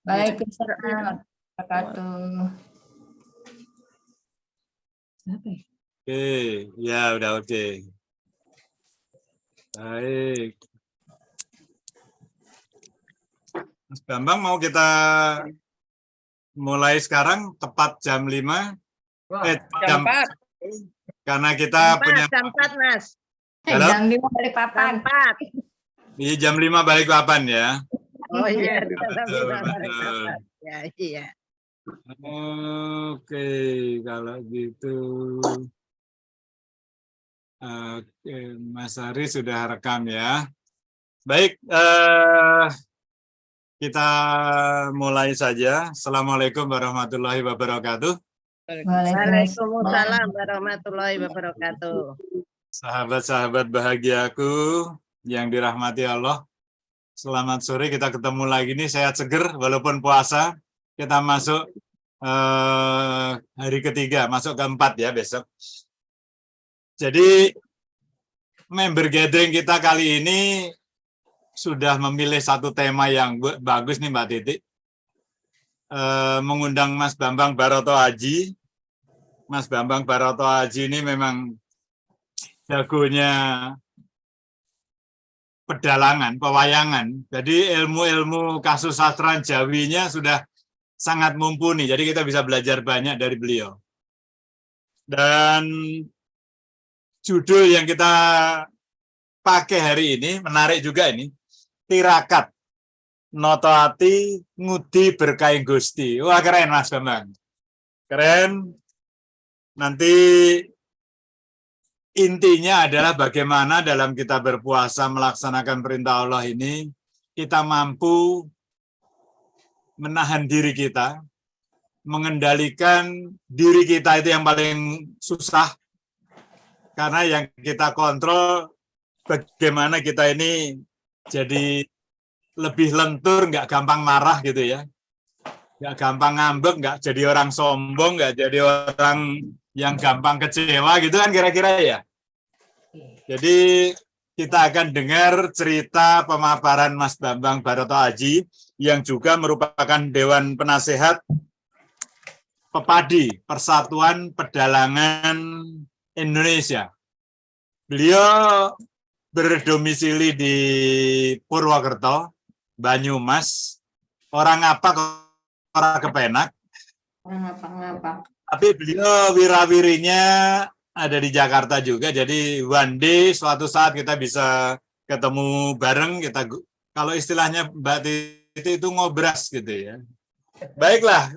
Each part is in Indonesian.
Waalaikumsalam warahmatullahi wabarakatuh. Oke, ya udah oke. Baik. Mas Bambang mau kita mulai sekarang tepat jam 5. Jam 4. Karena kita punya jam 4, Mas. Jam 5 balik papan. Jam 4. Iya, jam 5 balik papan ya. Oh iya, Betul. ya, iya. Oke, kalau gitu. Oke, Mas Ari sudah rekam ya. Baik, kita mulai saja. Assalamualaikum warahmatullahi wabarakatuh. Waalaikumsalam warahmatullahi wabarakatuh. Sahabat-sahabat bahagiaku yang dirahmati Allah. Selamat sore, kita ketemu lagi nih, sehat seger walaupun puasa. Kita masuk hari ketiga, masuk keempat ya besok. Jadi member gathering kita kali ini sudah memilih satu tema yang bagus nih Mbak Titi. Mengundang Mas Bambang Baroto Haji. Mas Bambang Baroto Haji ini memang jagonya pedalangan, pewayangan. Jadi ilmu-ilmu kasusastraan Jawinya sudah sangat mumpuni. Jadi kita bisa belajar banyak dari beliau. Dan judul yang kita pakai hari ini menarik juga ini. Tirakat Notoati Ngudi Berkaing Gusti. Wah keren Mas Bambang. Keren. Nanti intinya adalah bagaimana dalam kita berpuasa melaksanakan perintah Allah ini kita mampu menahan diri kita, mengendalikan diri kita itu yang paling susah, karena yang kita kontrol bagaimana kita ini jadi lebih lentur, nggak gampang marah gitu ya, nggak gampang ngambek, nggak jadi orang sombong, nggak jadi orang yang gampang kecewa gitu kan kira-kira ya. Jadi kita akan dengar cerita pemaparan Mas Bambang Baroto Haji yang juga merupakan Dewan Penasehat Pepadi Persatuan Pedalangan Indonesia. Beliau berdomisili di Purwokerto, Banyumas. Orang apa? Orang Kepenak. Orang apa? Tapi beliau wirawirinya ada di Jakarta juga. Jadi one day suatu saat kita bisa ketemu bareng. Kita kalau istilahnya Mbak Titi itu ngobras gitu ya. Baiklah,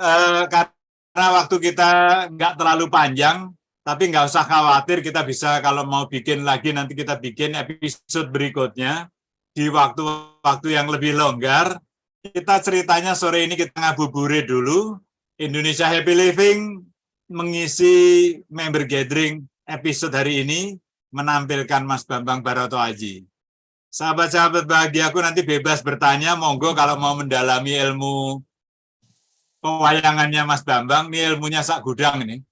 karena waktu kita nggak terlalu panjang, tapi nggak usah khawatir, kita bisa kalau mau bikin lagi nanti kita bikin episode berikutnya di waktu-waktu yang lebih longgar. Kita ceritanya sore ini kita ngabuburit dulu. Indonesia Happy Living mengisi member gathering episode hari ini menampilkan Mas Bambang Baroto Haji. Sahabat-sahabat bahagiaku nanti bebas bertanya, monggo kalau mau mendalami ilmu pewayangannya Mas Bambang, ini ilmunya sak gudang ini.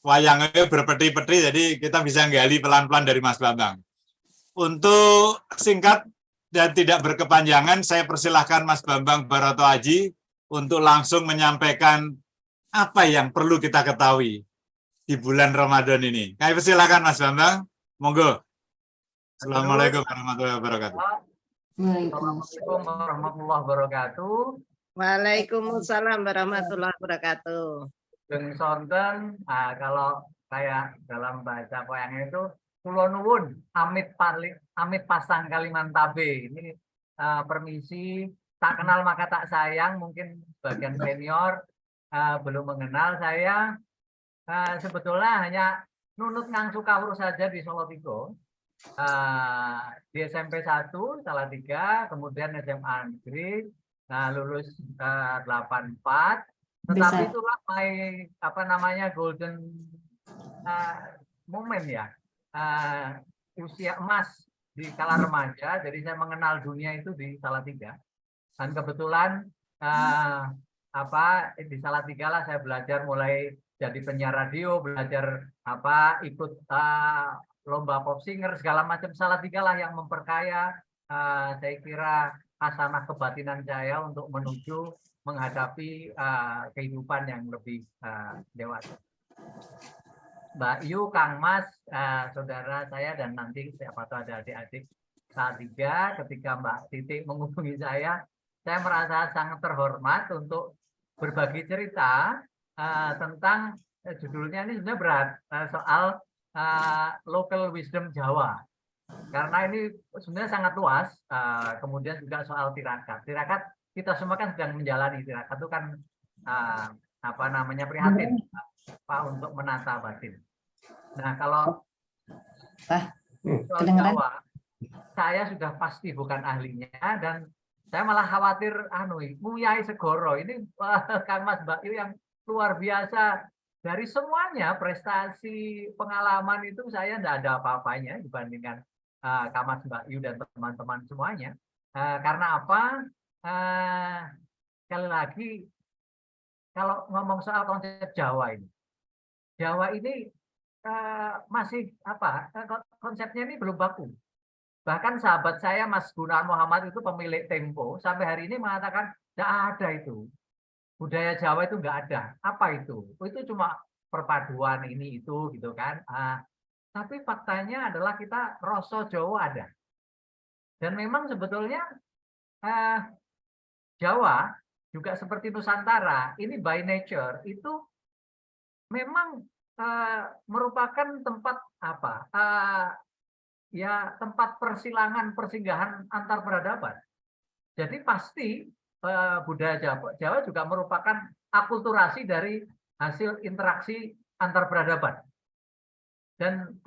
Wayangnya berpeti-peti, jadi kita bisa gali pelan-pelan dari Mas Bambang. Untuk singkat dan tidak berkepanjangan, saya persilahkan Mas Bambang Baroto Haji untuk langsung menyampaikan apa yang perlu kita ketahui di bulan Ramadan ini. Kami persilahkan Mas Bambang, monggo. Assalamualaikum warahmatullahi wabarakatuh. Assalamualaikum warahmatullahi wabarakatuh. Waalaikumsalam warahmatullahi wabarakatuh. Dengan sonten, kalau kayak dalam bahasa wayang itu kula nuwun amit pasang Kalimantabe. Ini permisi, tak kenal maka tak sayang. Mungkin bagian senior belum mengenal saya. Sebetulnya hanya nunut ngangsu kawur saja di Solotigo. Di SMP 1 Salatiga, kemudian SMA Negeri, lulus 84. Tetapi itulah golden moment ya, usia emas di kala remaja. Jadi saya mengenal dunia itu di Salatiga, dan kebetulan di Salatiga lah saya belajar mulai jadi penyiar radio, belajar ikut lomba pop singer segala macam. Salatiga lah yang memperkaya saya kira hasanah kebatinan saya untuk menuju menghadapi kehidupan yang lebih dewasa. Mbak Yu, Kang Mas, saudara saya, dan nanti siapa tahu ada adik-adik Salatiga, ketika Mbak Titik menghubungi saya merasa sangat terhormat untuk berbagi cerita tentang judulnya ini sebenarnya berat, soal local wisdom Jawa. Karena ini sebenarnya sangat luas, kemudian juga soal tirakat. Tirakat kita semua kan sedang menjalani tirakat itu kan apa namanya, prihatin Pak untuk menata batin. Nah, kalau soal Jawa, saya sudah pasti bukan ahlinya, dan saya malah khawatir Nguyai Segoro ini Kang Mas, Mbak Yu yang luar biasa. Dari semuanya prestasi pengalaman itu saya tidak ada apa-apanya dibandingkan Kang Mas, Mbak Yu dan teman-teman semuanya. Karena apa? Sekali lagi, kalau ngomong soal konsep Jawa ini masih apa? Konsepnya ini belum baku. Bahkan sahabat saya Mas Gunawan Muhammad itu pemilik Tempo sampai hari ini mengatakan tidak ada itu. Budaya Jawa itu nggak ada. Apa itu? Itu cuma perpaduan ini itu gitu kan. Tapi faktanya adalah kita rasa Jawa ada. Dan memang sebetulnya Jawa juga seperti Nusantara, ini by nature itu memang merupakan tempat apa? Ya, tempat persilangan, persinggahan antar peradaban. Jadi pasti budaya Jawa juga merupakan akulturasi dari hasil interaksi antar peradaban. Dan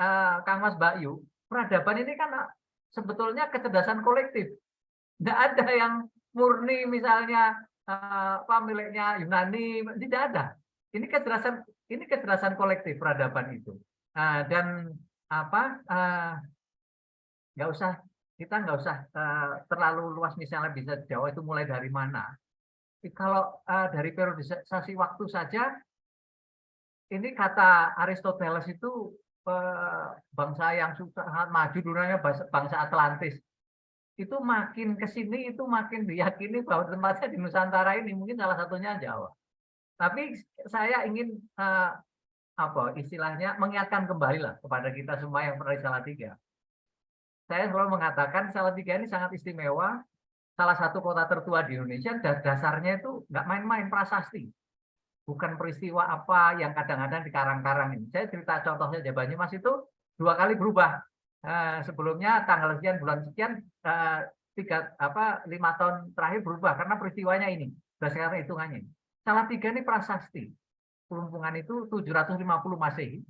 Kang Mas, Mbak Yu, peradaban ini kan sebetulnya kecerdasan kolektif. Tidak ada yang murni misalnya miliknya Yunani, tidak ada. Ini kecerdasan kolektif peradaban itu. Dan apa? Kita nggak usah terlalu luas misalnya bisa Jawa itu mulai dari mana. Kalau dari periodisasi waktu saja, ini kata Aristoteles itu bangsa yang sangat maju dulunya bangsa Atlantis. Itu makin ke sini itu makin diyakini bahwa tempatnya di Nusantara ini mungkin salah satunya Jawa. Tapi saya ingin istilahnya mengingatkan kembali lah kepada kita semua yang pernah di Salatiga. Saya selalu mengatakan Salatiga ini sangat istimewa, salah satu kota tertua di Indonesia, dan dasarnya itu nggak main-main, prasasti. Bukan peristiwa apa yang kadang-kadang di karang-karang ini. Saya cerita contoh saja, Banyumas itu 2 kali berubah. Sebelumnya tanggal sekian, bulan sekian, 5 tahun terakhir berubah karena peristiwanya ini. Berdasarkan hitungannya. Salatiga ini prasasti. Kelumpungan itu 750 Masehi,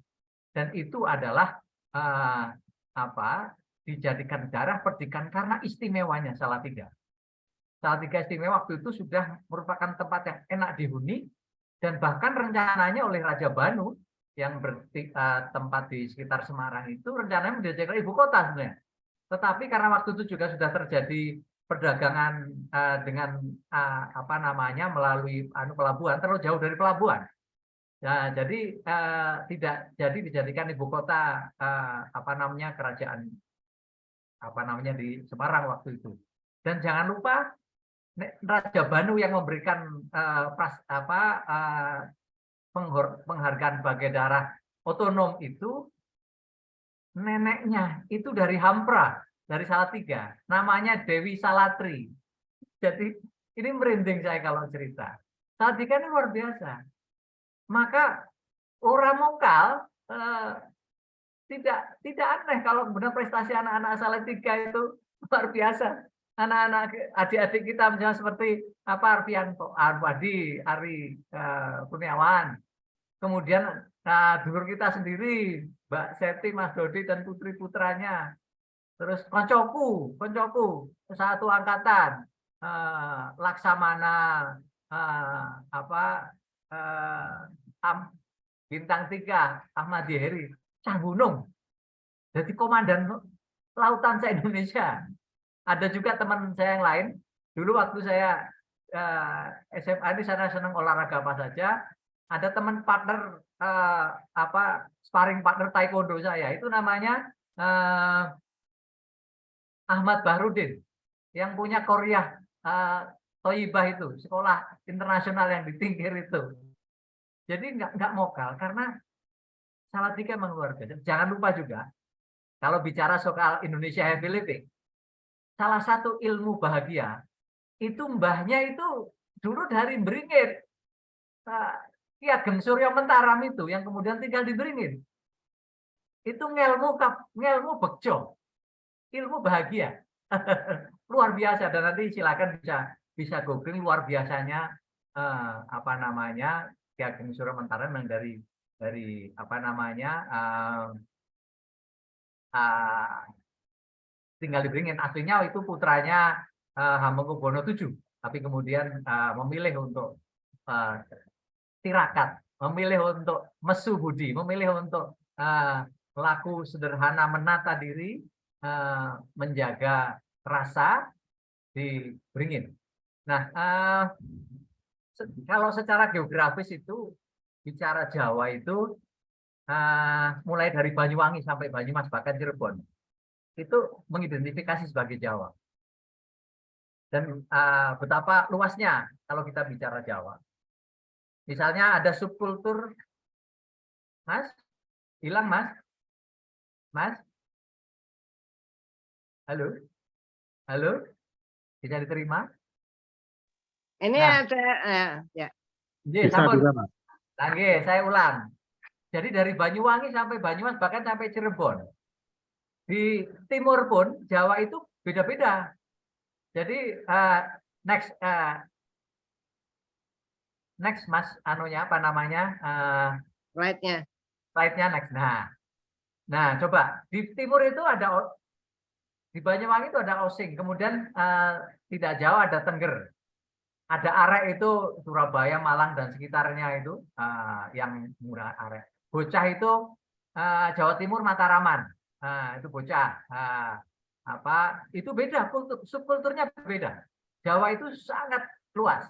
dan itu adalah dijadikan daerah perdikan karena istimewanya Salatiga. Salatiga istimewa waktu itu sudah merupakan tempat yang enak dihuni, dan bahkan rencananya oleh Raja Banu yang bertempat di sekitar Semarang itu rencananya menjadikan ibu kota sebenarnya. Tetapi karena waktu itu juga sudah terjadi perdagangan dengan melalui pelabuhan, terlalu jauh dari pelabuhan. Nah, jadi tidak jadi dijadikan ibu kota kerajaan di Semarang waktu itu. Dan jangan lupa Raja Banu yang memberikan penghargaan sebagai daerah otonom itu, neneknya itu dari Hampra, dari Salatiga, namanya Dewi Salatri. Jadi ini merinding saya kalau cerita. Salatiga ini luar biasa. Maka orang lokal tidak aneh kalau benar prestasi anak-anak Salatiga itu luar biasa. Anak-anak adik-adik kita misalnya seperti Arfianto, Arwadi, Ari Kurniawan. Kemudian dulur kita sendiri, Mbak Seti, Mas Dodi, dan putri-putranya. Terus koncoku, satu angkatan, Laksamana, Bintang 3, Ahmad Yeri, Cah Gunung. Jadi komandan lautan se-Indonesia. Ada juga teman saya yang lain. Dulu waktu saya SMA ini saya senang olahraga apa saja. Ada teman partner sparring partner taekwondo saya. Itu namanya Ahmad Bahrudin. yang punya Korea Toibah itu, sekolah internasional yang di Tingkir itu. Jadi nggak mokal karena Salatiga memang luar biasa. Jangan lupa juga kalau bicara soal Indonesia Heavy Living, salah satu ilmu bahagia itu mbahnya itu dulu dari Beringin. Ki Ageng Suryo Mentaram itu yang kemudian tinggal di Beringin. Itu ngelmu bekjo, ilmu bahagia. Luar biasa, dan nanti silakan bisa googling luar biasanya apa namanya Ki Ageng Suryo Mentaram yang dari apa namanya tinggal di Beringin. Aslinya itu putranya Hamengkubuwono VII, tapi kemudian memilih untuk tirakat, memilih untuk mesu budi, memilih untuk laku sederhana, menata diri, menjaga rasa di Beringin. Nah, kalau secara geografis itu bicara Jawa itu mulai dari Banyuwangi sampai Banyumas bahkan Cirebon itu mengidentifikasi sebagai Jawa. Dan betapa luasnya kalau kita bicara Jawa. Misalnya ada subkultur, Mas, hilang Mas, Mas, halo, halo, bisa diterima? Ini Nah. ada ya. Bisa juga, Pak. Oke, saya ulang. Jadi dari Banyuwangi sampai Banyumas bahkan sampai Cirebon. Di timur pun Jawa itu beda-beda. Jadi next Mas anunya apa namanya? Slide-nya next. Nah, coba di timur itu ada di Banyuwangi itu ada Osing, kemudian tidak jauh ada Tengger. Ada Arek itu Surabaya, Malang dan sekitarnya itu yang murah Arek. Bocah itu Jawa Timur Mataraman. Itu bocah. Itu beda, subkulturnya beda. Jawa itu sangat luas.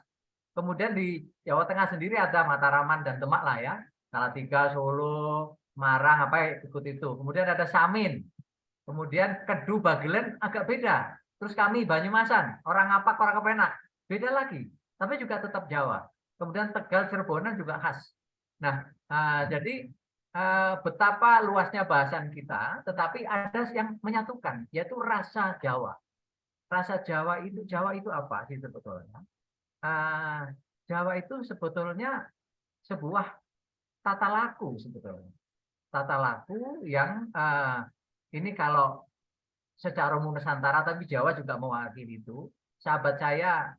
Kemudian di Jawa Tengah sendiri ada Mataraman dan Demak lah ya. Salatiga, Solo, Marang ikut itu. Kemudian ada Samin. Kemudian Kedu, Bagelen agak beda. Terus kami Banyumasan, orang Apak, orang Kepenak, beda lagi. Tapi juga tetap Jawa. Kemudian Tegal, Cirebonan juga khas. Nah, jadi betapa luasnya bahasan kita, tetapi ada yang menyatukan, yaitu rasa Jawa. Rasa Jawa itu apa sih sebetulnya? Jawa itu sebetulnya sebuah tata laku sebetulnya. Tata laku yang ini kalau secara umum Nusantara, tapi Jawa juga mewakili itu. Sahabat saya,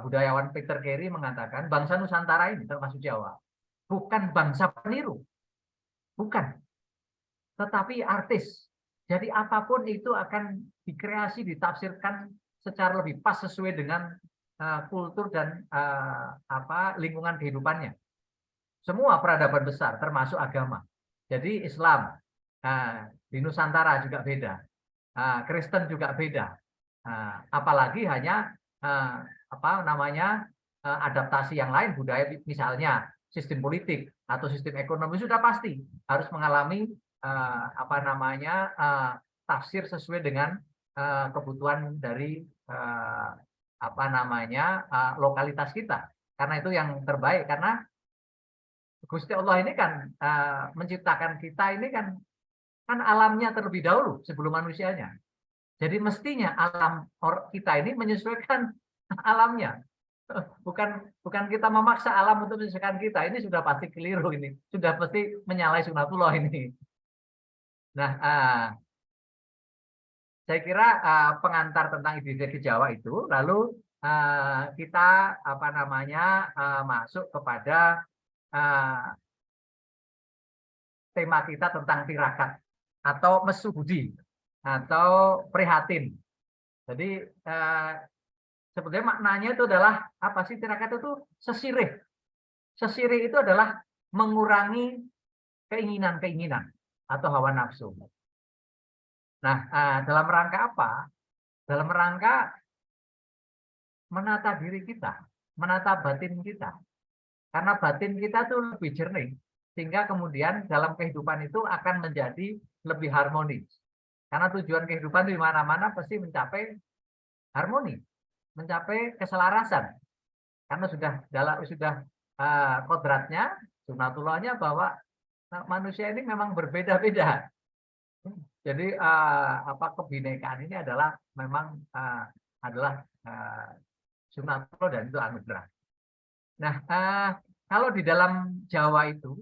budayawan Peter Carey mengatakan, bangsa Nusantara ini termasuk Jawa, bukan bangsa peniru. Bukan. Tetapi artis. Jadi apapun itu akan dikreasi, ditafsirkan secara lebih pas sesuai dengan kultur dan lingkungan kehidupannya. Semua peradaban besar, termasuk agama. Jadi Islam di Nusantara juga beda, Kristen juga beda. Apalagi hanya adaptasi yang lain, budaya misalnya sistem politik atau sistem ekonomi sudah pasti harus mengalami tafsir sesuai dengan kebutuhan dari lokalitas kita. Karena itu yang terbaik, karena Gusti Allah ini kan menciptakan kita ini kan alamnya terlebih dahulu sebelum manusianya. Jadi mestinya alam kita ini menyesuaikan alamnya. Bukan kita memaksa alam untuk menyesuaikan kita. Ini sudah pasti keliru ini. Sudah pasti menyalahi sunatullah ini. Nah, saya kira pengantar tentang identitas Jawa itu, lalu kita masuk kepada tema kita tentang tirakat atau mesu budi atau prihatin. Jadi sebetulnya maknanya itu adalah apa sih tirakat itu? Sesirih. Sesirih itu adalah mengurangi keinginan-keinginan atau hawa nafsu. Nah, dalam rangka apa? Dalam rangka menata diri kita, menata batin kita. Karena batin kita tuh lebih jernih, sehingga kemudian dalam kehidupan itu akan menjadi lebih harmonis. Karena tujuan kehidupan di mana-mana pasti mencapai harmoni, mencapai keselarasan. Karena sudah kodratnya, sunatullahnya bahwa manusia ini memang berbeda-beda. Jadi kebinekaan ini adalah memang adalah sunatullah dan itu anugerah. Nah, kalau di dalam Jawa itu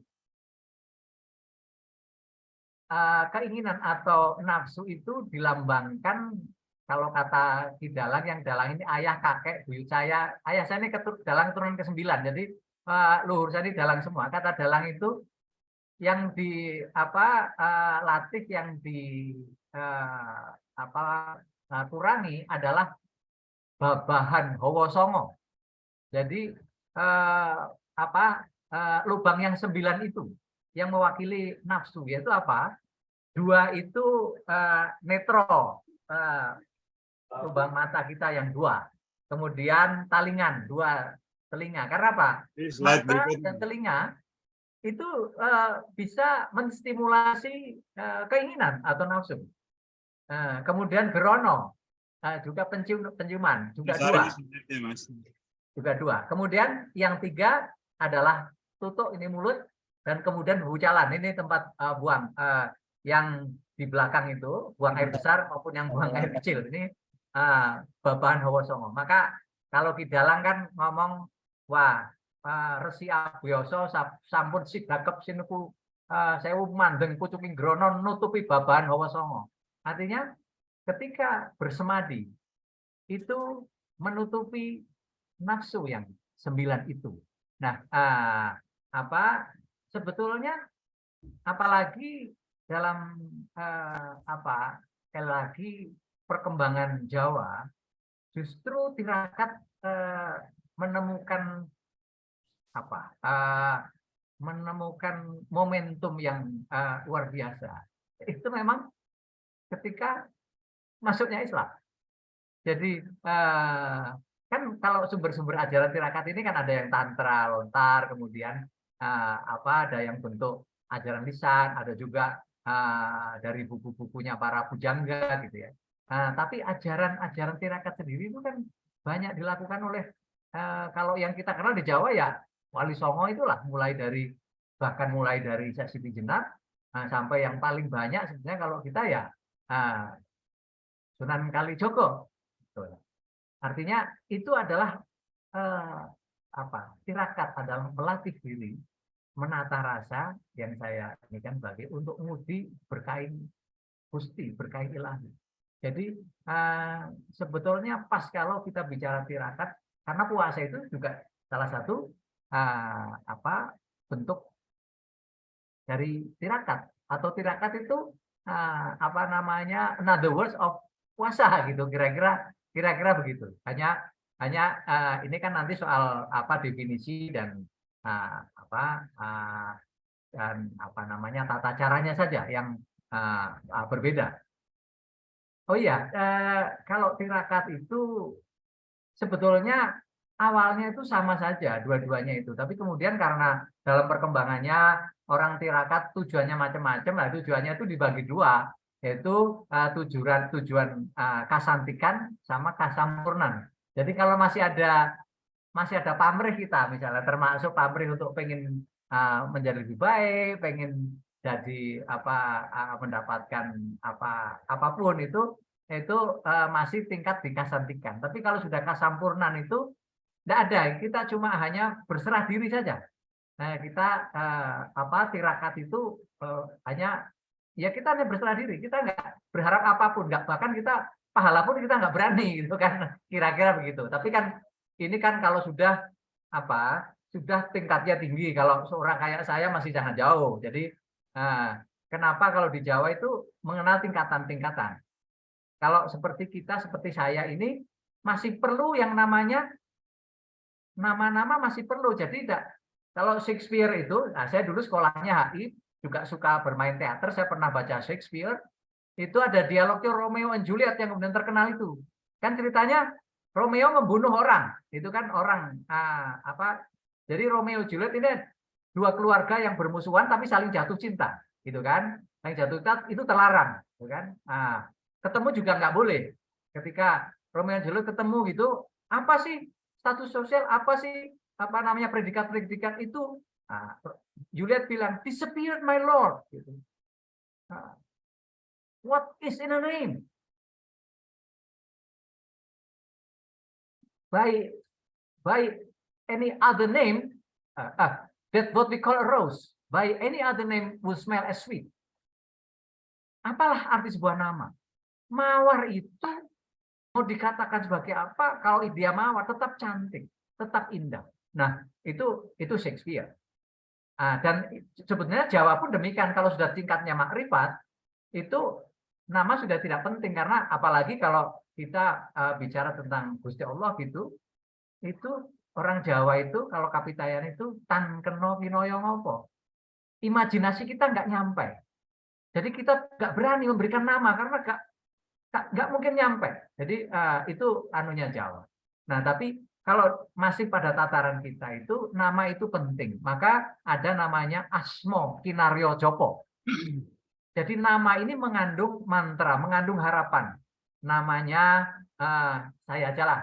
keinginan atau nafsu itu dilambangkan, kalau kata Ki Dalang, yang Dalang ini ayah, kakek, buyut saya, ayah saya ini Dalang turunan ke-9, jadi luhur saya ini Dalang semua. Kata Dalang itu yang latih, yang kurangi adalah babahan hawa songo. Jadi lubang yang 9 itu yang mewakili nafsu, yaitu apa? 2 itu netro, lubang mata kita yang 2. Kemudian talingan, 2 telinga. Karena apa? Mata dan telinga itu bisa menstimulasi keinginan atau nafsu. Kemudian gerono, juga penciuman, juga 2. Juga 2. Kemudian yang 3 adalah tutuk, ini mulut, dan kemudian bucalan, ini tempat buang, yang di belakang itu buang air besar maupun yang buang air kecil, ini babahan hawa songo. Maka kalau Ki Dalang kan ngomong, wah, Resi Abiyasa sampun sigakep sinuku sewu mandeng pucuking grono nutupi babahan hawa songo. Artinya ketika bersemadi itu menutupi nafsu yang 9 itu. Nah, sebetulnya apalagi dalam sekali lagi perkembangan Jawa, justru tirakat menemukan menemukan momentum yang luar biasa. Itu memang ketika masuknya Islam. Jadi kan kalau sumber-sumber ajaran tirakat ini kan ada yang tantra lontar, kemudian ada yang bentuk ajaran lisan, ada juga dari buku-bukunya para pujangga gitu ya. Tapi ajaran tirakat sendiri itu kan banyak dilakukan oleh kalau yang kita kenal di Jawa ya Wali Songo itulah, mulai dari Sesi Jenar sampai yang paling banyak sebenarnya kalau kita ya Sunan Kalijogo. Artinya itu adalah tirakat adalah melatih diri, menata rasa yang saya ini kan sebagai untuk ngudi berkain gusti, berkain ilahi. Jadi sebetulnya pas kalau kita bicara tirakat, karena puasa itu juga salah satu bentuk dari tirakat, atau tirakat itu another words of puasa gitu, kira-kira begitu. Hanya ini kan nanti soal definisi dan tata caranya saja yang berbeda. Oh iya, kalau tirakat itu sebetulnya awalnya itu sama saja dua-duanya itu, tapi kemudian karena dalam perkembangannya orang tirakat tujuannya macam-macam, lah tujuannya itu dibagi 2, yaitu tujuan kasantikan sama kasampurnan. Jadi kalau masih ada pamrih kita, misalnya termasuk pamrih untuk pengen menjadi lebih baik, pengen jadi mendapatkan apapun itu masih tingkat dikasantikan. Tapi kalau sudah kasampurnan itu tidak ada, kita cuma hanya berserah diri saja. Nah, kita tirakat itu hanya kita hanya berserah diri, kita nggak berharap apapun, bahkan kita pahala pun kita nggak berani gitu kan, kira-kira begitu. Tapi kan ini kan kalau sudah tingkatnya tinggi, kalau seorang kayak saya masih sangat jauh. Jadi kenapa kalau di Jawa itu mengenal tingkatan-tingkatan. Kalau seperti saya ini masih perlu yang namanya nama-nama, masih perlu. Jadi kalau Shakespeare itu, saya dulu sekolahnya HI, juga suka bermain teater, saya pernah baca Shakespeare, itu ada dialognya Romeo and Juliet yang kemudian terkenal itu. Kan ceritanya Romeo membunuh orang, itu kan orang jadi Romeo Juliet ini 2 keluarga yang bermusuhan tapi saling jatuh cinta, gitu kan? Yang jatuh cinta itu terlarang, gitu kan? Ketemu juga nggak boleh. Ketika Romeo dan Juliet ketemu gitu, apa sih status sosial, apa sih apa namanya predikat-predikat itu? Nah, Juliet bilang, disappeared my lord. Gitu. Nah, what is in a name? By any other name, that what we call a rose, by any other name will smell as sweet. Apalah arti sebuah nama? Mawar itu mau dikatakan sebagai apa? Kalau dia mawar tetap cantik, tetap indah. Nah, itu Shakespeare. Dan sebetulnya Jawa pun demikian. Kalau sudah tingkatnya makrifat, itu nama sudah tidak penting karena apalagi kalau kita bicara tentang Gusti Allah gitu, itu orang Jawa itu kalau kapitayan itu tan keno pinoyo ngopo. Imajinasi kita nggak nyampe. Jadi kita nggak berani memberikan nama karena nggak mungkin nyampe. Jadi itu anunya Jawa. Nah, tapi kalau masih pada tataran kita itu nama itu penting. Maka ada namanya Asmo Kinaryo Joko. Jadi nama ini mengandung mantra, mengandung harapan. Namanya saya aja lah,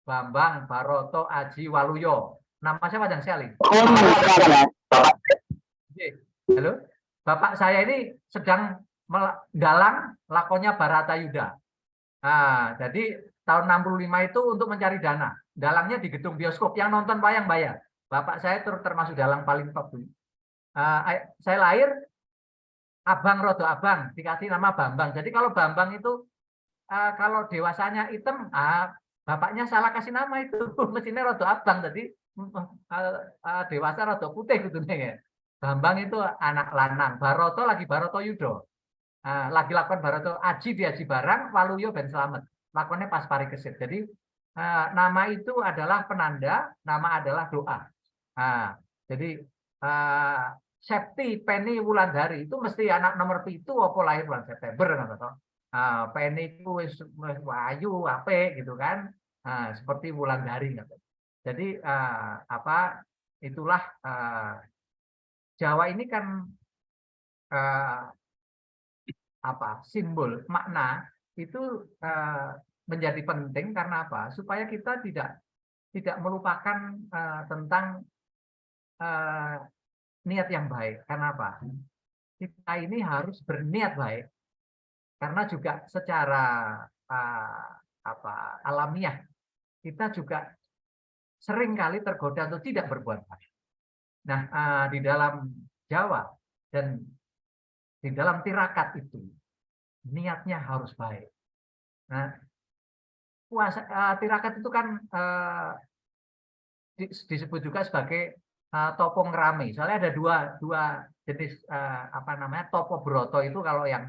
Bambang Baroto Aji Waluyo. Nama saya panjang sekali. Halo, Bapak saya ini sedang dalang lakonnya Baratayuda. Jadi tahun 65 itu untuk mencari dana. Dalangnya di gedung bioskop, yang nonton wayang bayar. Bapak saya termasuk dalang paling top dulu. Saya lahir Abang Rodo Abang, dikasih nama Bambang. Jadi kalau Bambang itu kalau dewasanya hitam, bapaknya salah kasih nama itu. Mestinya Rodo Abang, jadi dewasa Rodo Putih gitu ya. Bambang itu anak lanang, Baroto lagi Baroto Yudo. Lagi lakon Baroto Aji di Aji Barang, Waluyo Ben Slamet. Lakonnya pas Parikesit. Jadi nama itu adalah penanda, nama adalah doa. Jadi Septi Penny Wulandari itu mesti anak nomor 7 apa lahir bulan September kan atau Penny itu wayu ape gitu kan. Seperti Wulandari gitu. Jadi itulah Jawa ini kan simbol makna itu menjadi penting karena apa? Supaya kita tidak melupakan tentang niat yang baik. Karena apa? Kita ini harus berniat baik karena juga secara alamiah kita juga sering kali tergoda untuk tidak berbuat baik. Nah, di dalam Jawa dan di dalam tirakat itu niatnya harus baik. Nah, tirakat itu kan disebut juga sebagai topo ngerame. Soalnya ada dua jenis topo broto itu kalau yang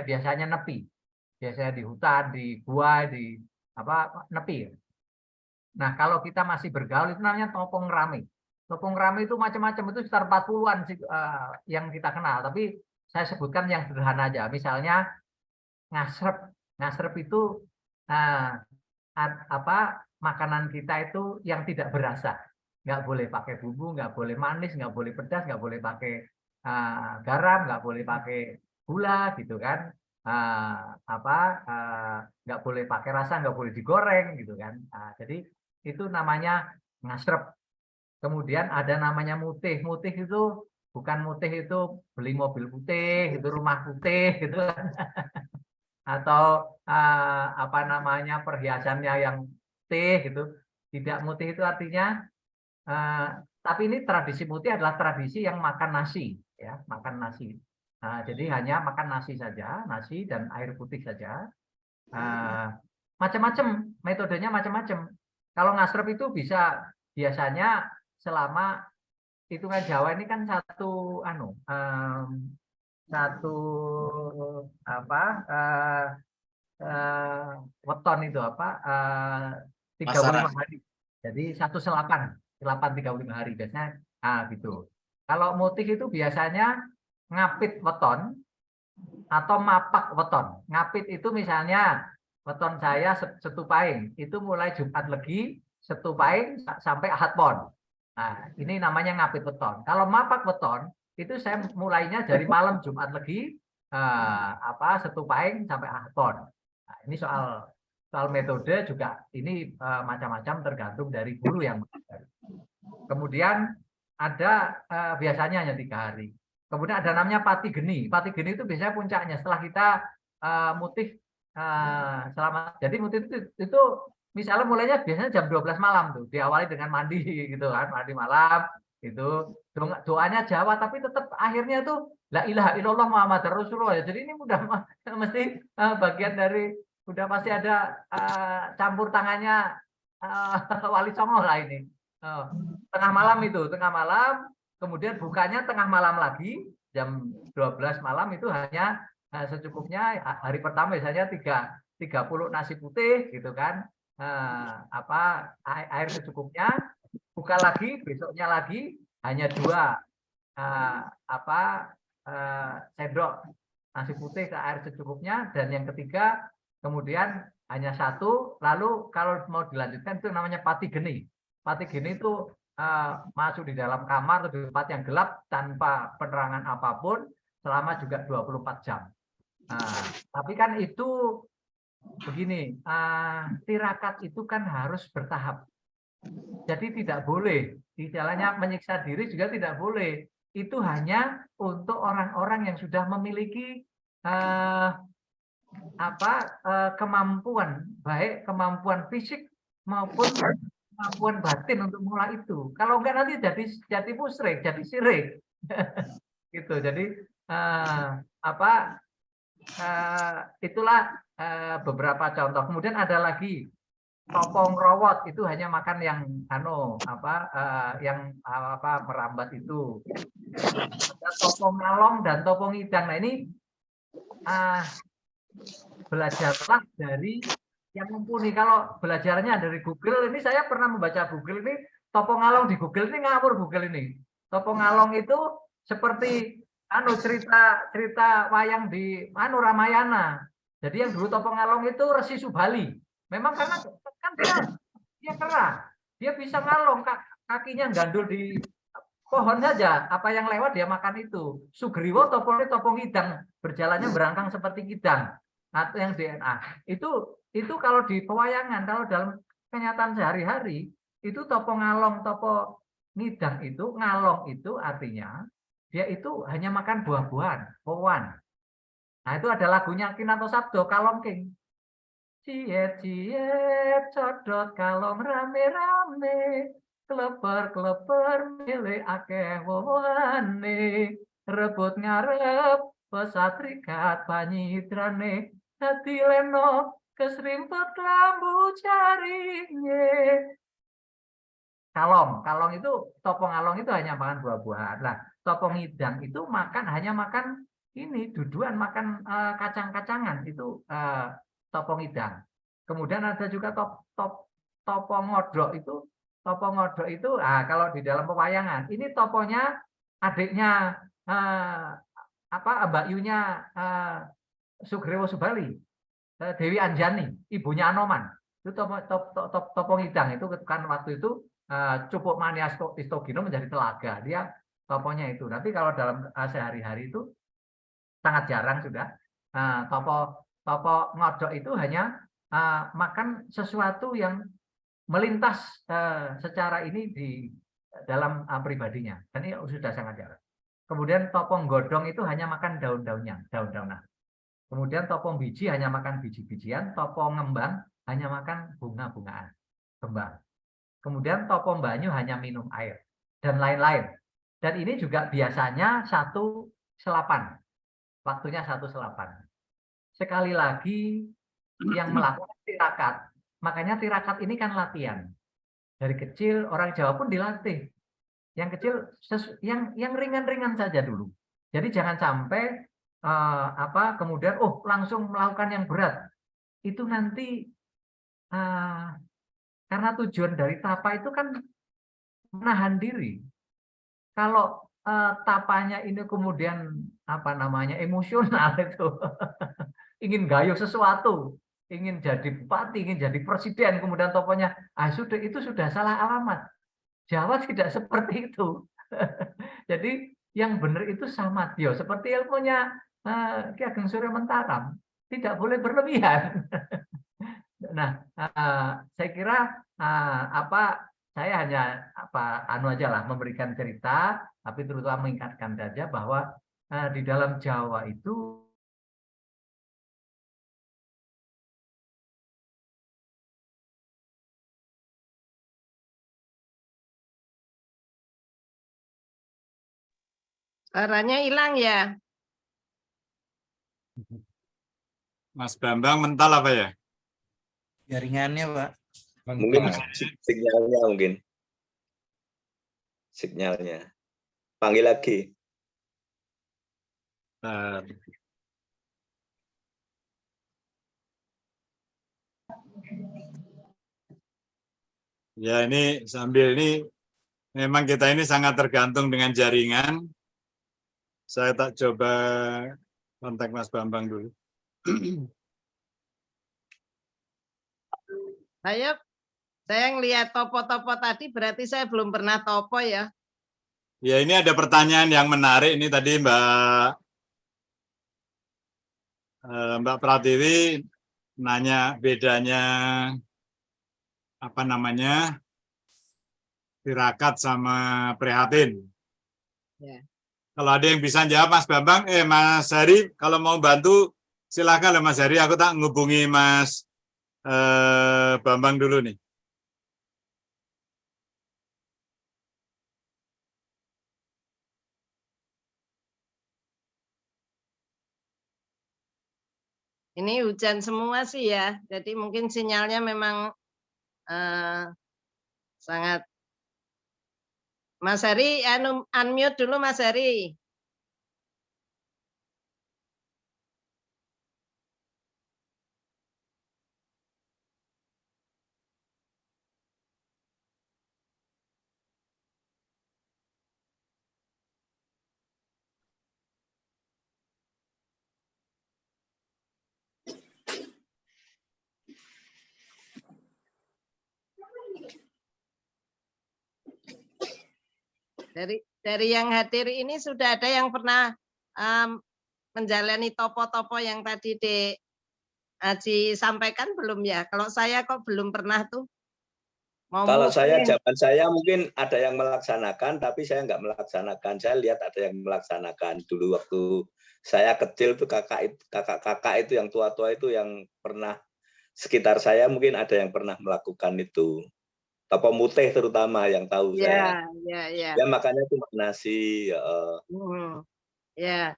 biasanya nepi. Biasanya di hutan, di gua, di nepi. Nah, kalau kita masih bergaul itu namanya topo ngerame. Topo ngerame itu macam-macam, itu sekitar 40-an yang kita kenal, tapi saya sebutkan yang sederhana aja. Misalnya ngasrep. Ngasrep itu makanan kita itu yang tidak berasa. Nggak boleh pakai bumbu, nggak boleh manis, nggak boleh pedas, nggak boleh pakai garam, nggak boleh pakai gula gitu kan. Nggak boleh pakai rasa, nggak boleh digoreng gitu kan. Jadi itu namanya ngasrep. Kemudian ada namanya mutih. Mutih itu bukan mutih itu beli mobil putih, itu rumah putih gitu kan. Atau perhiasannya yang putih gitu. Tidak, mutih itu artinya tapi ini tradisi mutih adalah tradisi yang makan nasi ya, makan nasi. Jadi hanya makan nasi saja, nasi dan air putih saja. Macam-macam, metodenya macam-macam. Kalau ngasrep itu bisa biasanya selama hitungan Jawa ini kan satu weton itu 35 hari. Jadi 1/8 35 hari biasanya gitu. Kalau mutih itu biasanya ngapit weton atau mapak weton. Ngapit itu misalnya weton saya setupaing, itu mulai Jumat Legi, setupaing sampai Ahad Pon. Nah, ini namanya ngapit weton. Kalau mapak weton, itu saya mulainya dari malam Jumat Legi, setupaing sampai Ahad Pon. Nah, ini soal metode juga ini macam-macam tergantung dari guru yang mengajar. Kemudian ada biasanya hanya 3 hari. Kemudian ada namanya pati geni. Pati geni itu biasanya puncaknya setelah kita mutih selama. Jadi mutih itu misalnya mulainya biasanya jam 12 malam tuh, diawali dengan mandi gitu kan, mandi malam itu doanya Jawa tapi tetap akhirnya tuh la ilaha illallah Muhammad Rasulullah. Jadi ini udah mesti bagian dari udah pasti ada campur tangannya Wali Songo lah ini. Tengah malam itu, tengah malam, kemudian bukanya tengah malam lagi jam 12 malam itu hanya secukupnya. Hari pertama biasanya 30 nasi putih gitu kan. Air secukupnya, buka lagi besoknya lagi hanya 2 sendok nasi putih ke air secukupnya, dan yang ketiga kemudian hanya 1. Lalu kalau mau dilanjutkan itu namanya pati geni. Pati geni itu masuk di dalam kamar atau di tempat yang gelap tanpa penerangan apapun selama juga 24 jam. Tapi kan itu begini, tirakat itu kan harus bertahap. Jadi tidak boleh, istilahnya menyiksa diri juga tidak boleh. Itu hanya untuk orang-orang yang sudah memiliki kemampuan, baik kemampuan fisik maupun kemampuan batin untuk mulai itu. Kalau enggak nanti jadi musyrik, jadi syirik. Gitu. Jadi itulah beberapa contoh. Kemudian ada lagi topong rawat, itu hanya makan yang merambat itu. Ada topong ngalong dan topong idang. Nah ini belajarlah dari yang mumpuni. Kalau belajarnya dari Google, ini saya pernah membaca Google ini, topong ngalong di Google ini ngawur Google ini. Topong ngalong itu seperti cerita wayang di Ramayana. Jadi yang dulu topong ngalong itu Resi Subali. Memang karena kan dia kera, dia bisa ngalong, kakinya gandul di pohon saja, apa yang lewat dia makan itu. Sugriwo topongnya topong idang, berjalannya berangkang seperti kidang. Atau yang DNA itu kalau di pewayangan, kalau dalam kenyataan sehari-hari itu topong ngalong, topong ngidang itu, ngalong itu artinya dia itu hanya makan buah-buahan, pohon. Nah itu ada lagunya Kinato Sabdo, Kalongking. Ciet-ciet codot kalong rame-rame, kleper-kleper milih akeh wowane, rebut ngarep pesatrikat panyidrane, hati leno keserimpet lambu jaringe. Kalong itu, topong ngalong itu hanya makan buah-buahan. Nah, topong idang itu hanya makan ini, duduan, makan kacang-kacangan, itu topong idang. Kemudian ada juga topong ngodok itu. Topong ngodok itu, kalau di dalam pewayangan, ini toponya adiknya Mbak Yunya Sugriwo Subali, Dewi Anjani, ibunya Anoman. Itu topong idang itu kan waktu itu Cupuk Manias Istogino menjadi telaga. Dia toponya itu. Nanti kalau dalam sehari-hari itu sangat jarang sudah. Topo ngodok itu hanya makan sesuatu yang melintas secara ini di dalam pribadinya. Dan ini sudah sangat jarang. Kemudian topong godong itu hanya makan daun-daunnya, daun-daunan. Kemudian topong biji hanya makan biji-bijian, topong ngembang hanya makan bunga-bungaan, kembang. Kemudian topong banyu hanya minum air, dan lain-lain. Dan ini juga biasanya 1 selapan. Waktunya 1 selapan. Sekali lagi, yang melakukan tirakat. Makanya tirakat ini kan latihan. Dari kecil, orang Jawa pun dilatih. Yang kecil, yang ringan-ringan saja dulu. Jadi jangan sampai kemudian langsung melakukan yang berat. Itu nanti karena tujuan dari tapa itu kan menahan diri. Kalau tapanya ini kemudian emosional itu, ingin gayuh sesuatu, ingin jadi bupati, ingin jadi presiden, kemudian toponya itu sudah salah alamat. Jawa tidak seperti itu. Jadi yang benar itu samadya, seperti ilmunya Ki Ageng Surya Mentaram. tidak boleh berlebihan. Nah, saya kira saya hanya anu aja lah memberikan cerita, tapi terutama mengingatkan saja bahwa di dalam Jawa itu Suaranya hilang ya. Mas Bambang mental apa ya? Jaringannya, Pak. Mungkin sinyalnya mungkin. Sinyalnya. Panggil lagi. Bentar. Ya ini sambil ini memang kita ini sangat tergantung dengan jaringan. Saya tak coba kontak Mas Bambang dulu. Saya ngelihat topo-topo tadi berarti saya belum pernah topo ya. Ya ini ada pertanyaan yang menarik ini tadi Mbak Pratiwi nanya bedanya apa namanya tirakat sama prihatin. Ya. Kalau ada yang bisa jawab Mas Bambang, Mas Hari, kalau mau bantu silakan Mas Hari. Aku tak ngubungi Mas Bambang dulu nih. Ini hujan semua sih ya, jadi mungkin sinyalnya memang sangat. Mas Hari, unmute dulu Mas Hari. Dari yang hadir ini sudah ada yang pernah menjalani topo-topo yang tadi Dek Haji sampaikan belum ya? Kalau saya kok belum pernah tuh. Kalau zaman saya mungkin ada yang melaksanakan, tapi saya nggak melaksanakan. Saya lihat ada yang melaksanakan dulu waktu saya kecil tuh kakak-kakak itu yang tua-tua itu yang pernah sekitar saya mungkin ada yang pernah melakukan itu. Topo mutih terutama yang tahu saya. Ya. Ya makanya cuma nasi. Ya,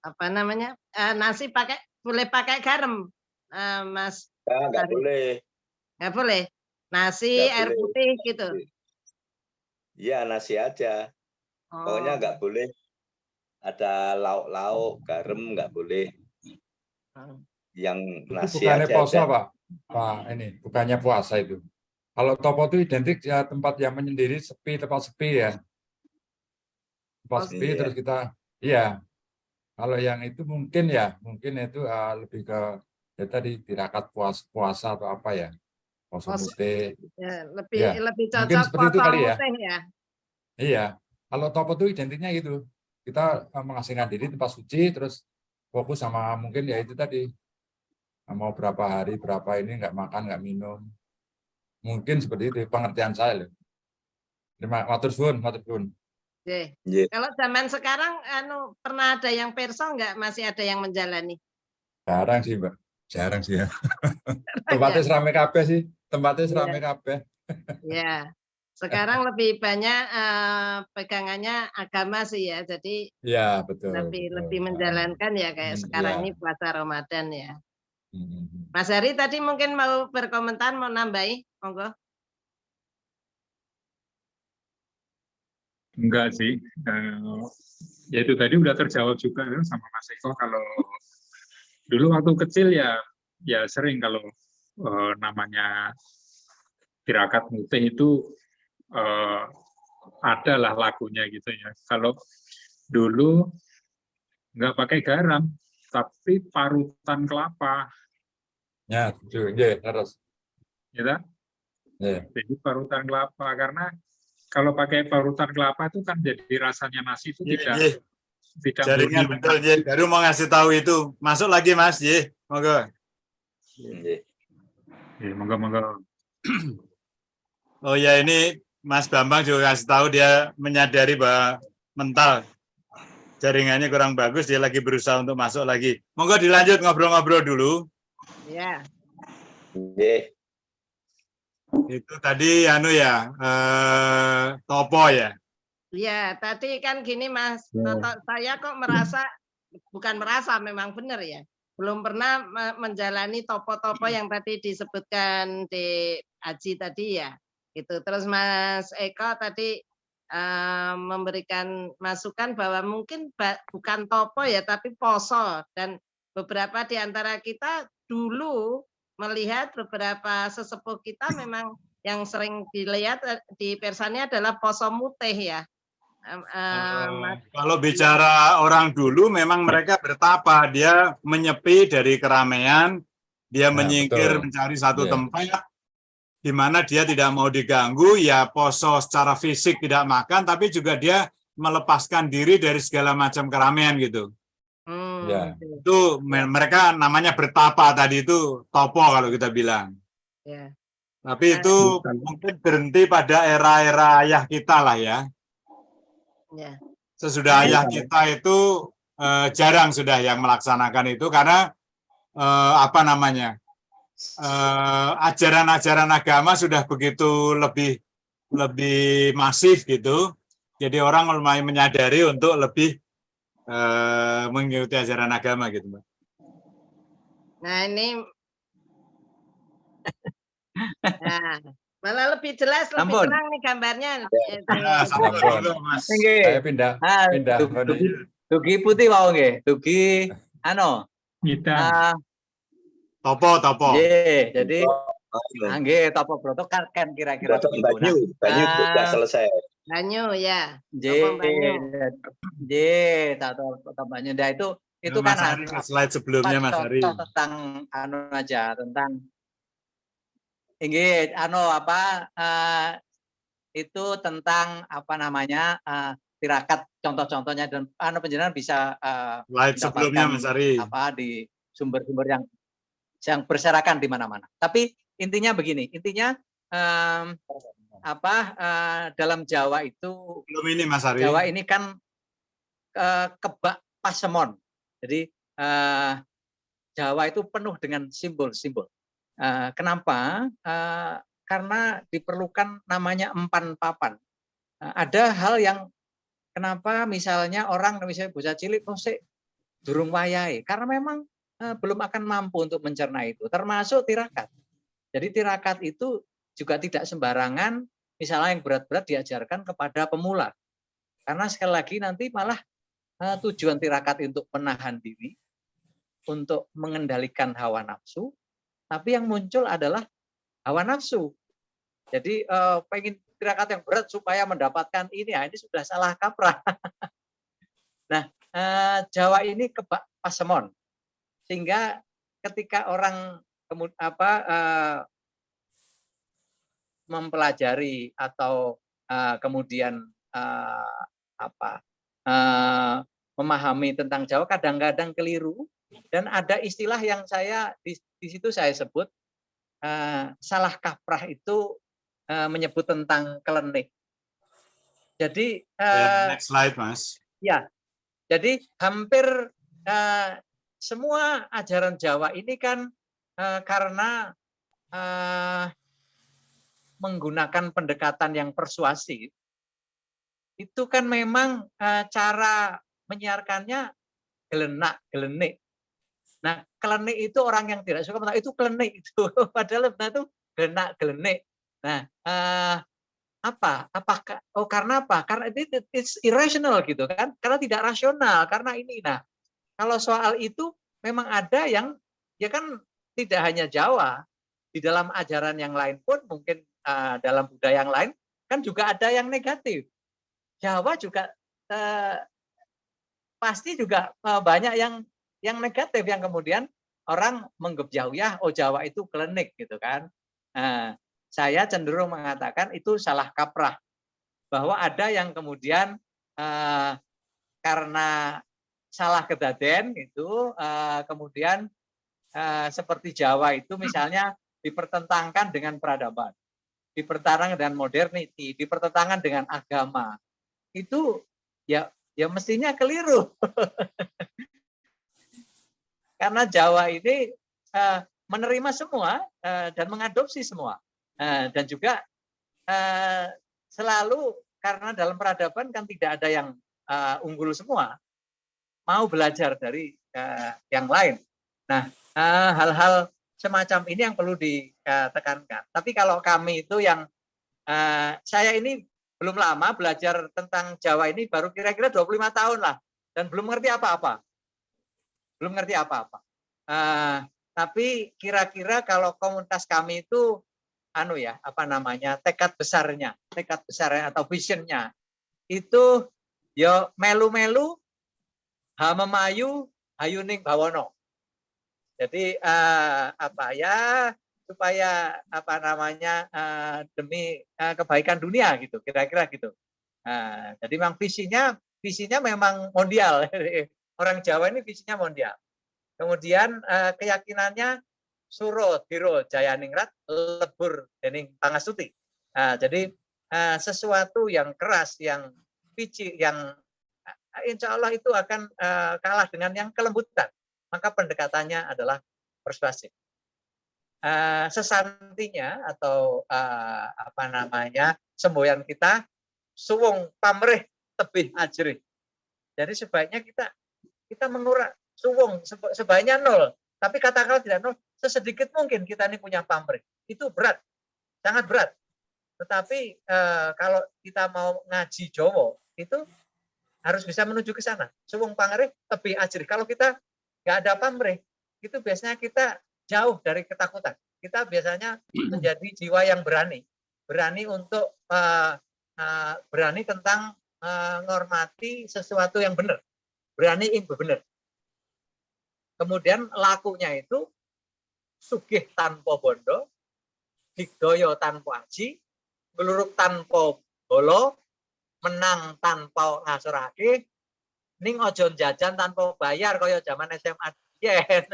apa namanya? Nasi boleh pakai garam, Mas? Ya, nggak boleh. Nggak boleh. Nasi, Nggak air boleh. putih gitu. Iya nasi aja. Pokoknya nggak boleh ada lauk-lauk, garam nggak boleh. Yang nasi bukannya aja. puasa, Pak. Ini bukannya puasa itu. Kalau topo itu identik ya tempat yang menyendiri, sepi, tempat sepi ya. Tempat sepi iya. terus kita, iya. Kalau yang itu mungkin itu lebih ke ya tadi tirakat puasa atau apa ya, puasa mutih. Ya, Ya, lebih mungkin cocok seperti itu puasa kali ya. mutih ya. Iya. Kalau topo itu identiknya gitu. Kita mengasingkan diri tempat suci, terus fokus sama mungkin ya itu tadi. Mau berapa hari, berapa ini nggak makan, nggak minum. Mungkin seperti itu pengertian saya loh. Matur suwun. Kalau zaman sekarang pernah ada yang perso nggak, masih ada yang menjalani? Jarang sih, Mbak. Jarang sih ya. Tempatnya serame kabeh sih. Tempatnya serame kabeh. Ya. Sekarang lebih banyak pegangannya agama sih ya. Jadi ya, betul, lebih menjalankan ya kayak sekarang ini puasa Ramadan ya. Mas Hari tadi mungkin mau berkomentar, mau nambahi, monggo. Enggak sih, ya itu tadi udah terjawab juga sama Mas Eko. Kalau dulu waktu kecil ya sering kalau namanya tirakat mutih itu adalah lagunya gitu ya. Kalau dulu nggak pakai garam, tapi parutan kelapa. Ya, harus. Ya, jadi parutan kelapa, karena kalau pakai parutan kelapa itu kan jadi rasanya nasi itu tidak Jaringan murni betul, Ye. Baru mau ngasih tahu itu. Masuk lagi, Mas, Ye. Monggo. Nggih. Ya, monggo. Oh ya, ini Mas Bambang juga kasih tahu dia menyadari bahwa mental jaringannya kurang bagus, dia lagi berusaha untuk masuk lagi. Monggo dilanjut ngobrol-ngobrol dulu. Ya, Nggih. Itu tadi topo ya. ya. Tadi kan gini Mas, Toto, saya kok bukan merasa, memang benar ya. Belum pernah menjalani topo-topo yang tadi disebutkan di Aji tadi ya. Gitu. Terus Mas Eko tadi memberikan masukan bahwa mungkin bukan topo ya, tapi poso. Dan beberapa di antara kita dulu melihat beberapa sesepuh kita memang yang sering dilihat di persanya adalah poso mutih ya. Kalau bicara orang dulu memang mereka bertapa, dia menyepi dari keramaian, dia menyingkir betul. mencari satu Iya. tempat di mana dia tidak mau diganggu, ya poso secara fisik tidak makan, tapi juga dia melepaskan diri dari segala macam keramaian gitu. Ya. Itu mereka namanya bertapa tadi, itu topo kalau kita bilang. Ya. Tapi itu mungkin berhenti pada era-era ayah kita lah ya. Ya. Sesudah ayah kita itu jarang sudah yang melaksanakan itu karena ajaran-ajaran agama sudah begitu lebih masif gitu. Jadi orang mulai menyadari untuk lebih mengikuti ajaran agama gitu, Mbak. Nah ini malah lebih jelas, lebih Ampun. terang nih gambarnya. Mas. Saya pindah. Dugi putih mau nggih. Dugi Kita Topo. Nggih, jadi nggih topo broto kan kira-kira Banyu sudah selesai. Banyu ya. Nggih, topo banyu. Nah itu Mas kan Ari, slide sebelumnya Mas Ari. Tentang aja tentang itu tentang tirakat contoh-contohnya dan penjelasan bisa slide sebelumnya Mas Ari. di sumber-sumber yang berserakan di mana-mana. Tapi intinya begini, dalam Jawa itu belum ini Mas Ari. Jawa ini kan kebak pasemon. Jadi Jawa itu penuh dengan simbol-simbol. Kenapa? Karena diperlukan namanya empan papan. Ada hal yang kenapa misalnya orang misalnya bocah cilik durung wayahe karena memang belum akan mampu untuk mencerna itu, termasuk tirakat. Jadi tirakat itu juga tidak sembarangan, misalnya yang berat-berat diajarkan kepada pemula. Karena sekali lagi nanti malah tujuan tirakat untuk menahan diri, untuk mengendalikan hawa nafsu, tapi yang muncul adalah hawa nafsu. Jadi pengen tirakat yang berat supaya mendapatkan ini sudah salah kaprah. Nah, Jawa ini kebak pasemon. Sehingga ketika orang mempelajari atau kemudian memahami tentang Jawa kadang-kadang keliru dan ada istilah yang di situ saya sebut salah kaprah itu menyebut tentang kelenik. Jadi next slide Mas. Ya, jadi hampir semua ajaran Jawa ini kan karena menggunakan pendekatan yang persuasif, itu kan memang cara menyiarkannya gelenak-gelenik. Nah, kelenik itu orang yang tidak suka itu kelenik itu, padahal itu gelenak-gelenik. Nah, apakah karena apa? Karena it's irrational gitu kan? Karena tidak rasional, karena ini. Nah, kalau soal itu memang ada yang ya kan tidak hanya Jawa, di dalam ajaran yang lain pun mungkin dalam budaya yang lain kan juga ada yang negatif. Jawa juga pasti juga banyak yang negatif yang kemudian orang menggep ya, oh Jawa itu klinik gitu kan. Saya cenderung mengatakan itu salah kaprah bahwa ada yang kemudian karena salah kedaden itu kemudian seperti Jawa itu misalnya dipertentangkan dengan peradaban, dipertentangkan dengan modernity, dipertentangkan dengan agama. Itu ya mestinya keliru. Karena Jawa ini menerima semua dan mengadopsi semua. Dan juga selalu karena dalam peradaban kan tidak ada yang unggul semua, mau belajar dari yang lain. Nah, hal-hal semacam ini yang perlu ditekankan. Tapi kalau kami itu yang saya ini belum lama belajar tentang Jawa ini, baru kira-kira 25 tahun lah, dan belum ngerti apa-apa. Tapi kira-kira kalau komunitas kami itu tekad besarnya atau visionnya itu ya melu-melu hamemayu hayuning bawono. Jadi supaya demi kebaikan dunia gitu, kira-kira gitu. Jadi memang visinya memang mondial. Orang Jawa ini visinya mondial. Kemudian keyakinannya surut diro jayaningrat lebur dening pangastuti. Jadi sesuatu yang keras, yang pici, yang insya Allah itu akan kalah dengan yang kelembutan. Maka pendekatannya adalah persuasif. Sesantinya atau semboyan kita suwung pamrih tebih ajrih. Jadi sebaiknya kita mengurangi suwung sebaiknya 0, tapi katakanlah tidak 0, sesedikit mungkin kita ini punya pamrih. Itu berat, sangat berat. Tetapi kalau kita mau ngaji Jawa itu harus bisa menuju ke sana. Suwung pamrih tebih ajrih. Kalau kita nggak ada pamrih, itu biasanya kita jauh dari ketakutan. Kita biasanya menjadi jiwa yang berani untuk berani tentang menghormati sesuatu yang benar, berani benar. Kemudian lakunya itu sugih tanpa bondo, digdaya tanpa aji, ngluruk tanpa bolo, menang tanpa ngasurake, ning ojo jajan tanpa bayar kaya zaman SMA yen.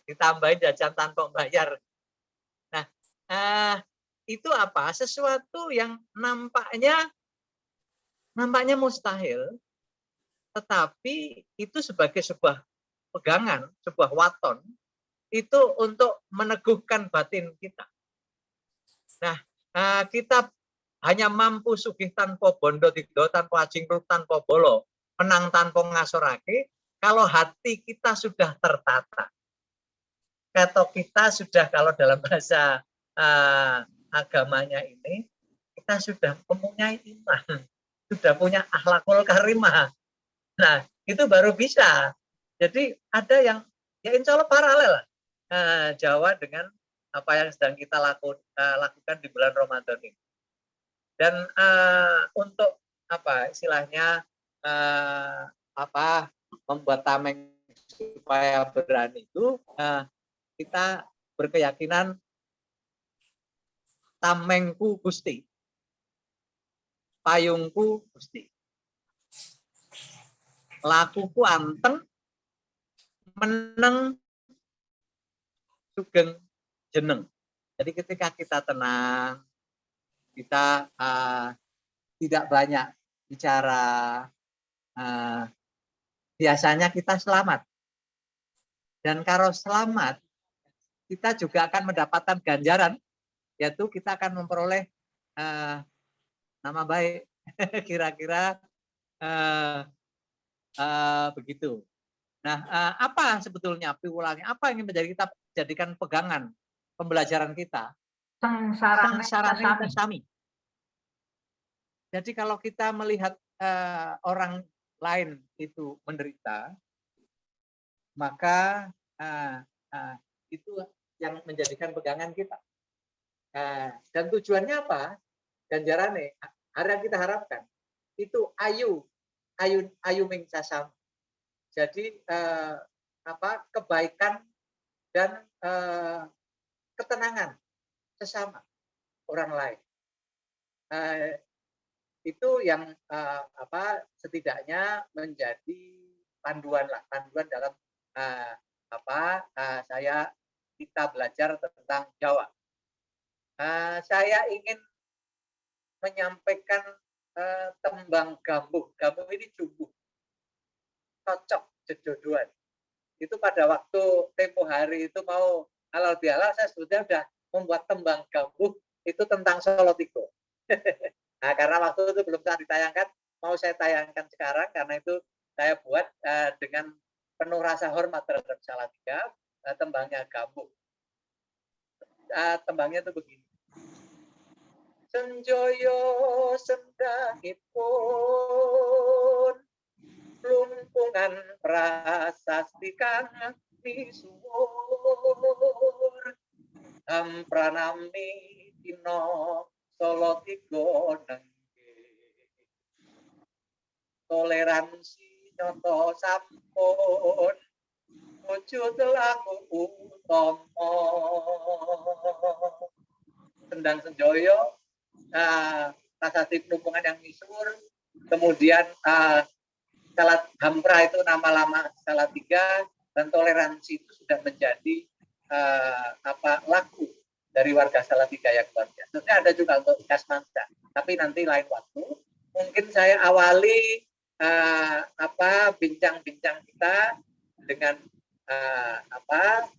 Ditambahin jajan tanpa bayar. Nah, itu apa? Sesuatu yang nampaknya mustahil, tetapi itu sebagai sebuah pegangan, sebuah waton, itu untuk meneguhkan batin kita. Nah, kita hanya mampu sugih tanpa bondo, digdo tanpa ajingkrut tanpa bolo, menang tanpa ngasorake, kalau hati kita sudah tertata. Atau kita sudah, kalau dalam bahasa agamanya ini, kita sudah mempunyai iman, sudah punya akhlakul karimah. Nah, itu baru bisa. Jadi ada yang ya insya Allah paralel Jawa dengan apa yang sedang kita lakukan di bulan Ramadan ini. Dan untuk membuat tameng supaya berani itu kita berkeyakinan tamengku Gusti, payungku Gusti, lakuku anteng, meneng sugeng jeneng. Jadi ketika kita tenang, kita tidak banyak bicara, biasanya kita selamat. Dan kalau selamat, kita juga akan mendapatkan ganjaran, yaitu kita akan memperoleh nama baik. Kira-kira begitu. Nah, apa sebetulnya piwulangi? Apa yang menjadi kita jadikan pegangan pembelajaran kita? Sangsarane sami. Jadi kalau kita melihat orang lain itu menderita, maka itu yang menjadikan pegangan kita. Dan tujuannya apa? Ganjarannya, yang kita harapkan itu ayu ming sasam. Jadi kebaikan dan ketenangan sesama orang lain. itu yang setidaknya menjadi panduan dalam kita belajar tentang Jawa. Saya ingin menyampaikan tembang gambuh. Gambuh ini jumbuh, cocok, jejodohan. Itu pada waktu tempo hari itu mau halal bihalal, saya sebetulnya sudah membuat tembang gambuh itu tentang Solo Tigo. Nah, karena waktu itu belum bisa ditayangkan, mau saya tayangkan sekarang karena itu saya buat dengan penuh rasa hormat terhadap Salatiga, tembangnya gambuh. Tembangnya itu begini. Senjoyo sendangipun lumpungan prasasti kang misuwur pranami dina Solo Tigo nengge toleransi nyoto sampun wujud laku utama Sendang Senjoyo prasasti penumpungan yang misuwur, kemudian Salat Hampra itu nama lama Salatiga, dan toleransi itu sudah menjadi laku dari warga Salatiga yang luar biasa. Sebenarnya ada juga untuk Kasmansa, tapi nanti lain waktu. Mungkin saya awali bincang-bincang kita dengan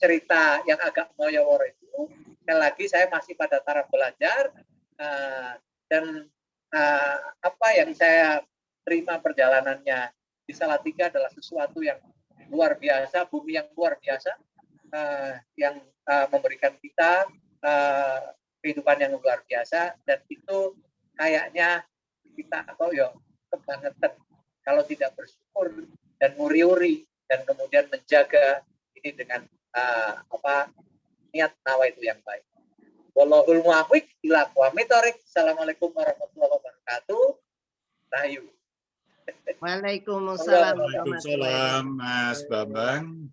cerita yang agak moyoworo itu. Sekali lagi saya masih pada taraf belajar dan apa yang saya terima perjalanannya di Salatiga adalah sesuatu yang luar biasa, bumi yang luar biasa yang memberikan kita kehidupan yang luar biasa, dan itu kayaknya kita kebangetan kalau tidak bersyukur dan nguri-uri dan kemudian menjaga ini dengan niat nawaitu yang baik. Wallahul muwaffiq ila aqwamit thoriq. Assalamualaikum warahmatullahi wabarakatuh. Rahayu. Waalaikumsalam. Waalaikumsalam, Mas Bambang.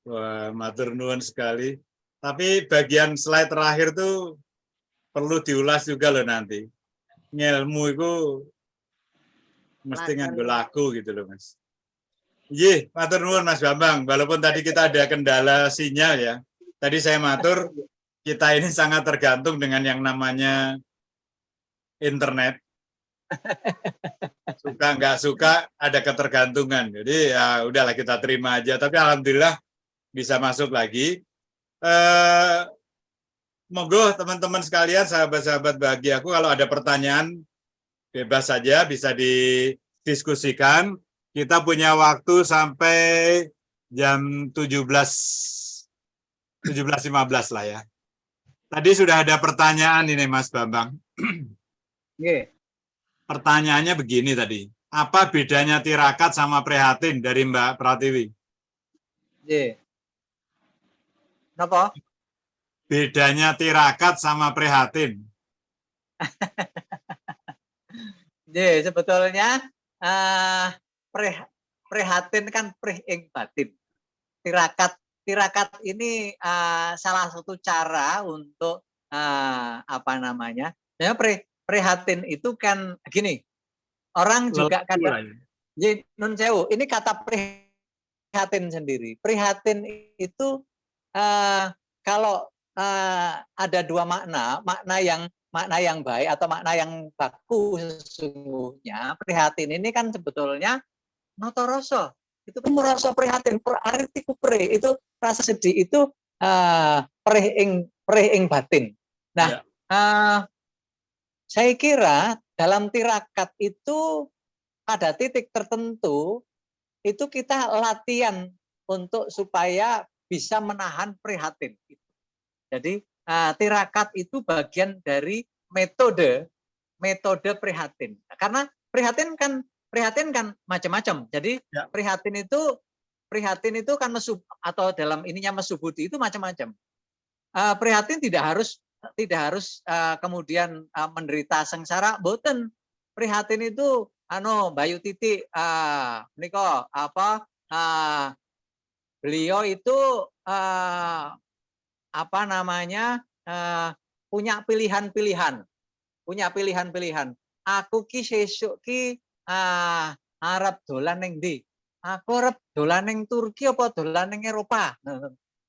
Wah, matur nuwun sekali. Tapi bagian slide terakhir tuh perlu diulas juga loh nanti. Ngelmu itu mesti nganggo laku gitu loh, Mas. Iya, matur nuwun Mas Bambang. Walaupun tadi kita ada kendala sinyal ya. Tadi saya matur, kita ini sangat tergantung dengan yang namanya internet. Suka nggak suka ada ketergantungan. Jadi ya udahlah kita terima aja. Tapi alhamdulillah bisa masuk lagi. Monggo teman-teman sekalian, sahabat-sahabat bahagiaku, kalau ada pertanyaan bebas saja bisa didiskusikan. Kita punya waktu sampai jam 17.15 lah ya. Tadi sudah ada pertanyaan ini Mas Bambang. Pertanyaannya begini tadi. Apa bedanya tirakat sama prihatin dari Mbak Pratiwi? Kenapa? Bedanya tirakat sama prihatin. Sebetulnya prihatin kan prih ing batin. Tirakat ini salah satu cara untuk prihatin itu kan gini. Orang juga kadang nun sewu, ini kata prihatin sendiri. Prihatin itu kalau ada dua makna yang baik atau makna yang baku sesungguhnya. Prihatin ini kan sebetulnya notoroso. Itu kan merasa prihatin, artiku itu rasa sedih itu prih ing batin. Nah, saya kira dalam tirakat itu pada titik tertentu itu kita latihan untuk supaya bisa menahan prihatin. Jadi tirakat itu bagian dari metode prihatin. Karena prihatin kan macam-macam. Jadi prihatin itu kan atau dalam ininya mesubudi itu macam-macam. Prihatin tidak harus kemudian menderita sengsara, boten. Prihatin itu Bayu Titi beliau itu punya pilihan-pilihan. aku ki sesuk ki arep dolan ning ndi? Aku arep dolan ning Turki apa dolan ning Eropa.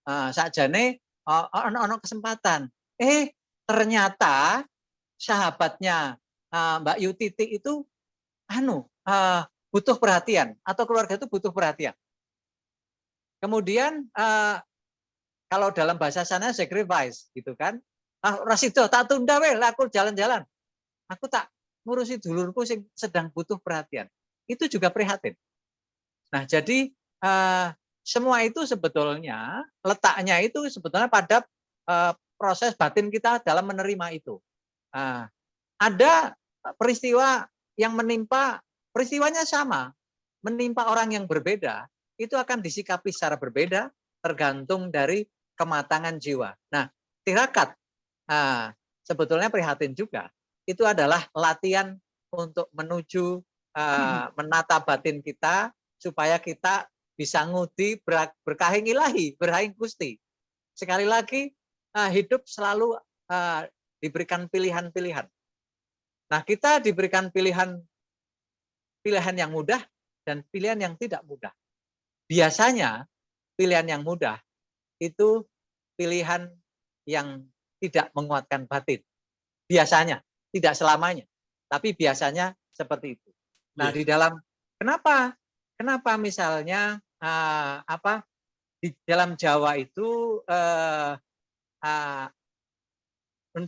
Sakjane ana kesempatan. Ternyata sahabatnya Mbak Yu Titik itu butuh perhatian atau keluarga itu butuh perhatian. Kemudian kalau dalam bahasa sana sacrifice gitu kan. Rasido tak tunda weh, aku jalan-jalan. Aku tak ngurusi dulurku yang sedang butuh perhatian. Itu juga prihatin. Nah, jadi semua itu sebetulnya letaknya itu sebetulnya pada proses batin kita dalam menerima itu. Ada peristiwa yang menimpa, peristiwanya sama, menimpa orang yang berbeda, itu akan disikapi secara berbeda tergantung dari kematangan jiwa. Nah, tirakat sebetulnya prihatin juga. Itu adalah latihan untuk menuju menata batin kita supaya kita bisa ngudi berkahing ilahi, berkahing Gusti. Sekali lagi, hidup selalu diberikan pilihan-pilihan. Nah, kita diberikan pilihan yang mudah dan pilihan yang tidak mudah. Biasanya pilihan yang mudah itu pilihan yang tidak menguatkan batin. Biasanya, tidak selamanya, tapi biasanya seperti itu. Nah, di dalam Kenapa misalnya di dalam Jawa itu nun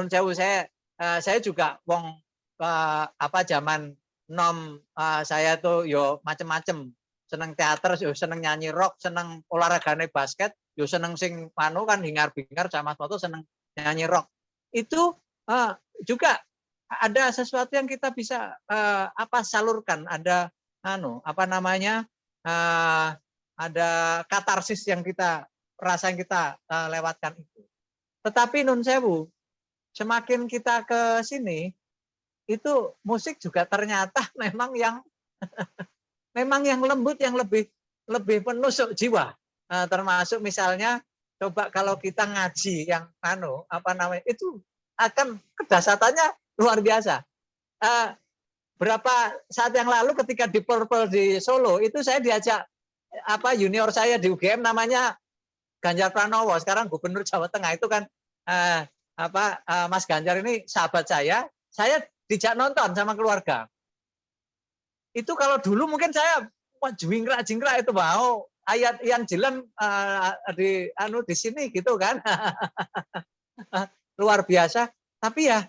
sewu saya juga zaman nom saya tuh yo macem-macem, seneng teater, yo seneng nyanyi rock, seneng olahragane basket, yo seneng sing kan hingar-bingar sama foto seneng nyanyi rock. Itu juga ada sesuatu yang kita bisa salurkan, ada ada katarsis yang kita rasa yang kita lewatkan itu. Tetapi nun sewu, semakin kita ke sini, itu musik juga ternyata memang yang lembut, yang lebih penusuk jiwa. Termasuk misalnya coba kalau kita ngaji yang itu akan kedasatannya luar biasa. Berapa saat yang lalu ketika di Purple di Solo itu saya diajak junior saya di UGM namanya Ganjar Pranowo, sekarang Gubernur Jawa Tengah itu kan Mas Ganjar ini sahabat saya dijak nonton sama keluarga. Itu kalau dulu mungkin saya jingkrak itu mau ayat yang jelas di sini gitu kan. Luar biasa, tapi ya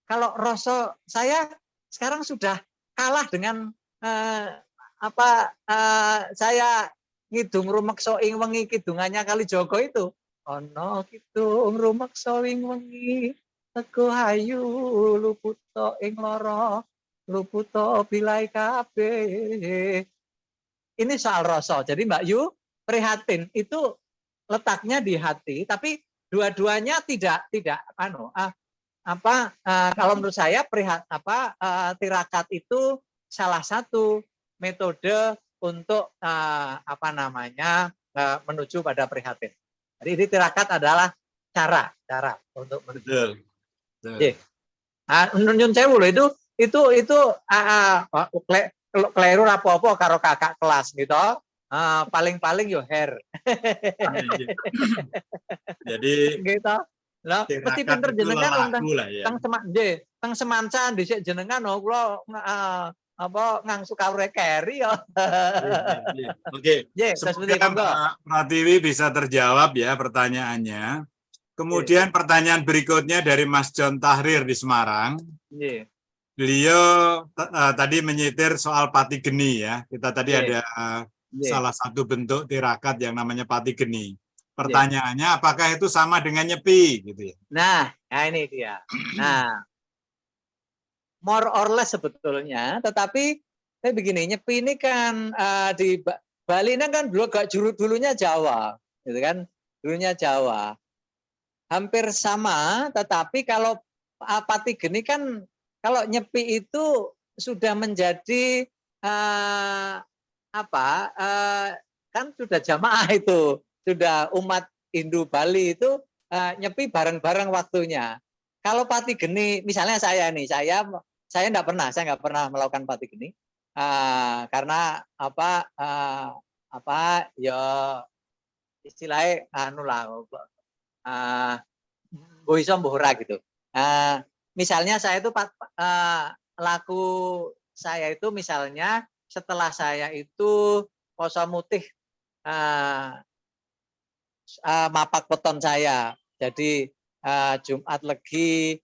kalau rasa saya sekarang sudah kalah dengan saya ngidung rumeksa ing wengi kidungannya Kalijogo itu. Ana kidung rumeksa ing wengi tego ayu luputo ing lara luputo bilai kabeh. Ini soal rasa. Jadi Mbak Yu prihatin itu letaknya di hati, tapi dua-duanya tidak kalau menurut saya tirakat itu salah satu metode untuk menuju pada prihatin. Jadi ini tirakat adalah cara untuk menuju. Nyun sewu loh itu keliru apa-apa karo kakak kelas gitu. Paling yo hair. Jadi gitu. Lah mesti pinter jenengan teng semancan dhisik jenengan kula ngangsu kawure keri ya. Oke. Semoga Mbak Pratiwi bisa terjawab ya pertanyaannya. Kemudian pertanyaan berikutnya dari Mas John Tahrir di Semarang. Beliau tadi menyitir soal pati geni ya. Kita tadi ada salah satu bentuk tirakat yang namanya pati geni. Pertanyaannya apakah itu sama dengan nyepi gitu ya? Nah ini dia. Nah, more or less sebetulnya, tetapi begini, nyepi ini kan di Bali ini kan dulunya Jawa, gitu kan? Dulunya Jawa. Hampir sama, tetapi kalau pati geni kan kalau nyepi itu sudah menjadi kan sudah jamaah itu. Sudah umat Hindu Bali itu nyepi bareng-bareng waktunya. kalau pati geni, misalnya saya nih, saya nggak pernah melakukan pati geni karena ya istilahnya anu lah, mbok iso mbok ora gitu. Misalnya saya itu laku saya itu misalnya setelah saya itu poso mutih mapak weton saya. Jadi Jumat Legi,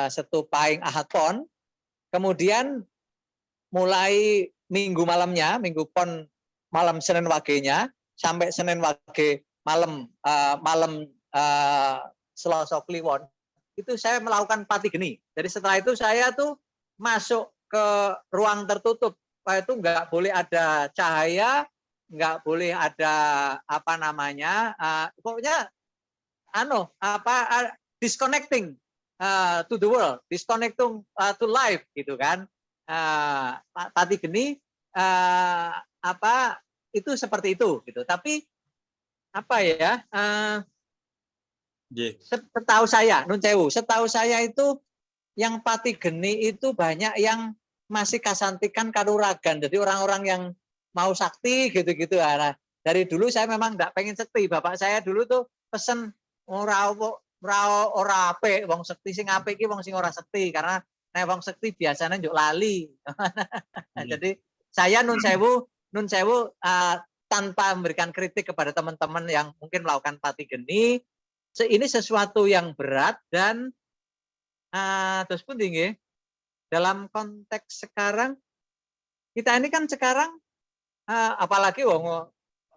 Setu Pahing, Ahad Pon. Kemudian mulai Minggu malamnya, Minggu Pon malam Senin Wagenya sampai Senin Wage malam Selasa Kliwon. Itu saya melakukan pati geni. Jadi setelah itu saya tuh masuk ke ruang tertutup. Itu nggak boleh ada cahaya, nggak boleh ada pokoknya disconnecting to the world, disconnecting to life gitu kan. Pati geni itu seperti itu gitu. Tapi setahu saya, Nun Sewu, setahu saya itu yang pati geni itu banyak yang masih kasantikan kanuragan. Jadi orang-orang yang mau sakti gitu-gitu. Nah, dari dulu saya memang enggak pengen sakti. Bapak saya dulu tuh pesen ora apik, wong sakti sing apik iki wong sing ora sakti, karena nek wong sakti biasanya njuk lali. Jadi saya Nun Sewu tanpa memberikan kritik kepada teman-teman yang mungkin melakukan pati geni, ini sesuatu yang berat dan terus pun tinggi dalam konteks sekarang kita ini kan sekarang apalagi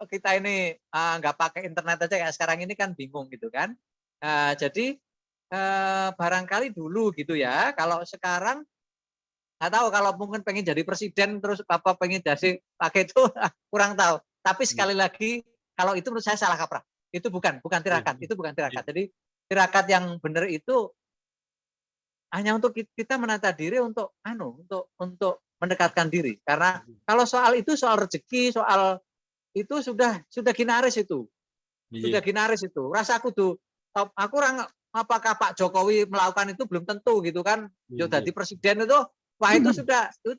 kita ini nggak pakai internet aja kayak sekarang ini kan bingung gitu kan. Jadi barangkali dulu gitu ya, kalau sekarang nggak tahu, kalau mungkin pengen jadi presiden terus pengen jadi pakai itu kurang tahu. Tapi sekali lagi kalau itu menurut saya salah kaprah. Itu bukan tirakat, itu bukan tirakat. Jadi tirakat yang benar itu hanya untuk kita menata diri untuk mendekatkan diri. Karena kalau soal itu, soal rezeki, soal itu sudah ginaris itu. Sudah ginaris itu. Rasaku tuh aku apakah Pak Jokowi melakukan itu belum tentu gitu kan. Jadi presiden itu wah itu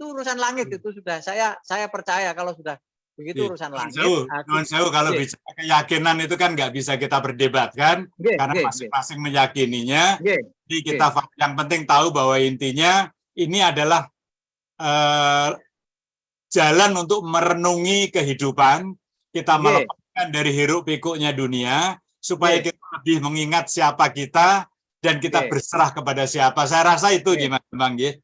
urusan langit, itu sudah saya percaya kalau sudah begitu urusan langit. Nuwun sewu, kalau bicara keyakinan itu kan nggak bisa kita berdebatkan karena masing-masing meyakininya. Jadi kita yang penting tahu bahwa intinya ini adalah jalan untuk merenungi kehidupan, kita melepaskan dari hiruk pikuknya dunia supaya kita lebih mengingat siapa kita dan kita berserah kepada siapa. Saya rasa itu gimana Bang G?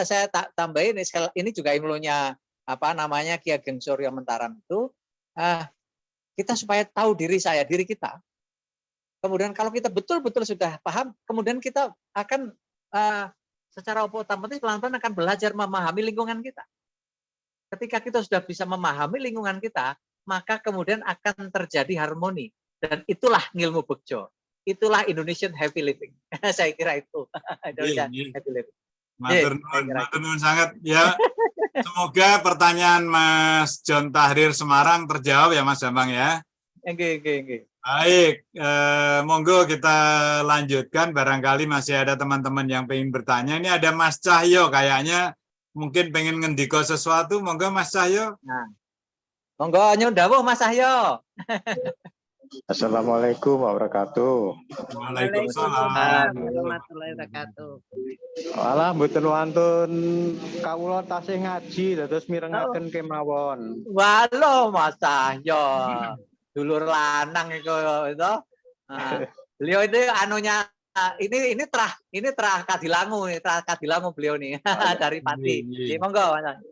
Saya tambahin ini juga ilmunya Ki Ageng Surya Mentaram itu, kita supaya tahu diri kita. Kemudian kalau kita betul-betul sudah paham, kemudian kita akan secara otomatis pelan-pelan akan belajar memahami lingkungan kita. Ketika kita sudah bisa memahami lingkungan kita, maka kemudian akan terjadi harmoni. Dan itulah ngilmu Bekjo. Itulah Indonesian happy living. Saya kira itu. Indonesia happy living. Matur nuwun sangat ya. Semoga pertanyaan Mas John Tahrir Semarang terjawab ya Mas Bambang ya. Nggih. Baik, monggo kita lanjutkan. Barangkali masih ada teman-teman yang pengen bertanya. Ini ada Mas Cahyo kayaknya mungkin pengen ngendiko sesuatu. Monggo Mas Cahyo. Nah, monggo nyuwun dawuh Mas Cahyo. Assalamualaikum warahmatullahi wabarakatuh. Waalaikumsalam warahmatullahi wabarakatuh. Walah mboten wonten kawula tasih ngaji terus mirengaken kemawon. Waduh Mas Cahyo. Dulur lanang itu. Beliau itu anunya ini terah Kadilangu beliau nih dari Pati. Monggo Mas.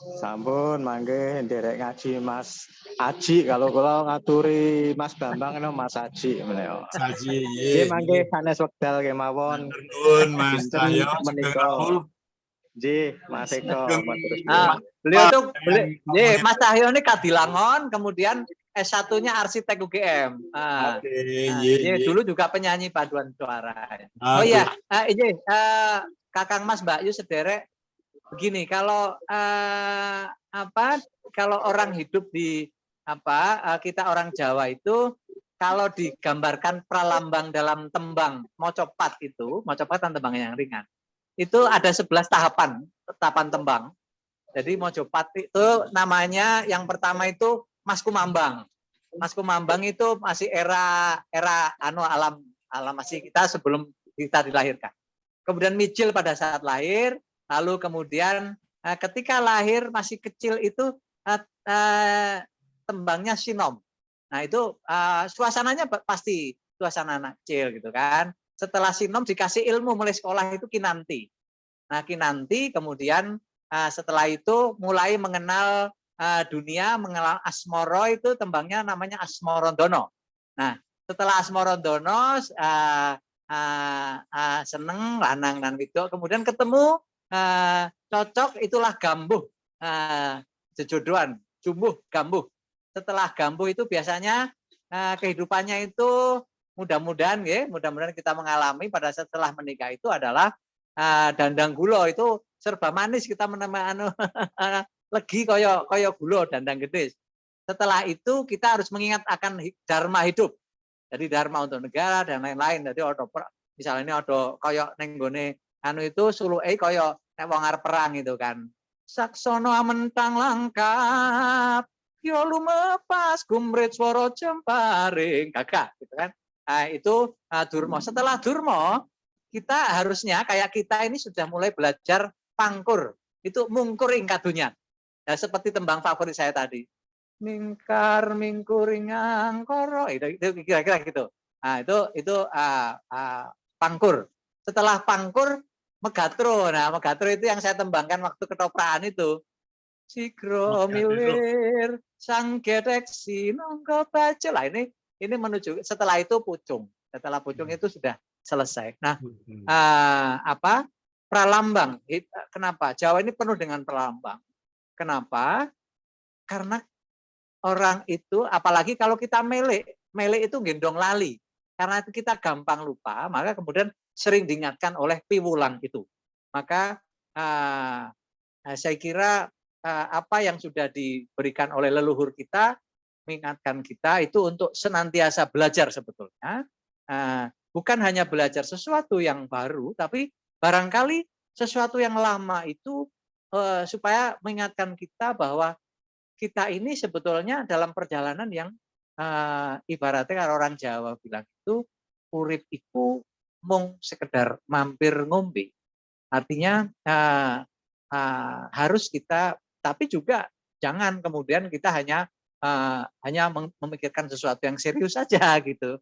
Sampun mangke nderek ngaji Mas Aji, kalau kula ngaturi Mas Bambang Mas Aji menika. Aji nggih. Mangke sanes wekdal kemawon. Nuwun Mas Cahyo menika. Nggih, Mas Eko. Beliau tuh Mas Cahyo ini Kadilangon, kemudian S1-nya arsitek UGM. Dulu juga penyanyi paduan suara. Oh iya, ini Kakang Mas Mbak Yu sederek begini, kalau kalau orang hidup di kita orang Jawa itu kalau digambarkan pralambang dalam tembang mocopat itu, mocopat kan tembang yang ringan, itu ada 11 tahapan tembang. Jadi mocopat itu namanya yang pertama itu Mas Kumambang. Mas Kumambang itu masih era alam masih kita sebelum kita dilahirkan. Kemudian Mijil pada saat lahir, lalu kemudian ketika lahir masih kecil itu tembangnya Sinom. Nah itu suasananya pasti suasana anak kecil gitu kan. Setelah Sinom dikasih ilmu mulai sekolah itu Kinanti. Nah Kinanti kemudian setelah itu mulai mengenal dunia, mengenal Asmoro, itu tembangnya namanya Asmorondono. Nah setelah Asmorondono seneng lanang dan gitu, kemudian ketemu cocok, itulah Gambuh, jejodohan, jumbuh, gambuh. Setelah gambuh itu biasanya kehidupannya itu mudah-mudahan kita mengalami pada setelah menikah itu adalah dandang gulo, itu serba manis, kita menemukan legi koyo gulo dandang gede. Setelah itu kita harus mengingat akan dharma hidup. Jadi dharma untuk negara dan lain-lain. Jadi misalnya ada koyo nenggone itu suluke koyo nek wong arep perang itu kan. Saksono amentang langkap, yo lumepas kumrit swara jemparing, gagak gitu kan. Nah, itu Durma. Setelah Durma, kita harusnya kayak kita ini sudah mulai belajar pangkur. Itu mungkur ing kadunya. Ya, seperti tembang favorit saya tadi. Mingkar mingkuring angkoro, itu kira-kira gitu. Nah, itu pangkur. Setelah pangkur, megatro. Nah, megatro itu yang saya tembangkan waktu ketopraan itu. Sigro milir sang gedek sinonggo bacel. Lah ini menuju, setelah itu pucung. Setelah pucung itu sudah selesai. Nah, pralambang. Kenapa? Jawa ini penuh dengan pralambang. Kenapa? Karena orang itu, apalagi kalau kita mele itu gendong lali. Karena itu kita gampang lupa, maka kemudian sering diingatkan oleh piwulang itu. Maka saya kira apa yang sudah diberikan oleh leluhur kita, mengingatkan kita itu untuk senantiasa belajar sebetulnya. Bukan hanya belajar sesuatu yang baru, tapi barangkali sesuatu yang lama itu supaya mengingatkan kita bahwa kita ini sebetulnya dalam perjalanan yang ibaratnya kalau orang Jawa bilang itu urip iku mung sekedar mampir ngombe. Artinya harus kita, tapi juga jangan kemudian kita hanya memikirkan sesuatu yang serius saja gitu.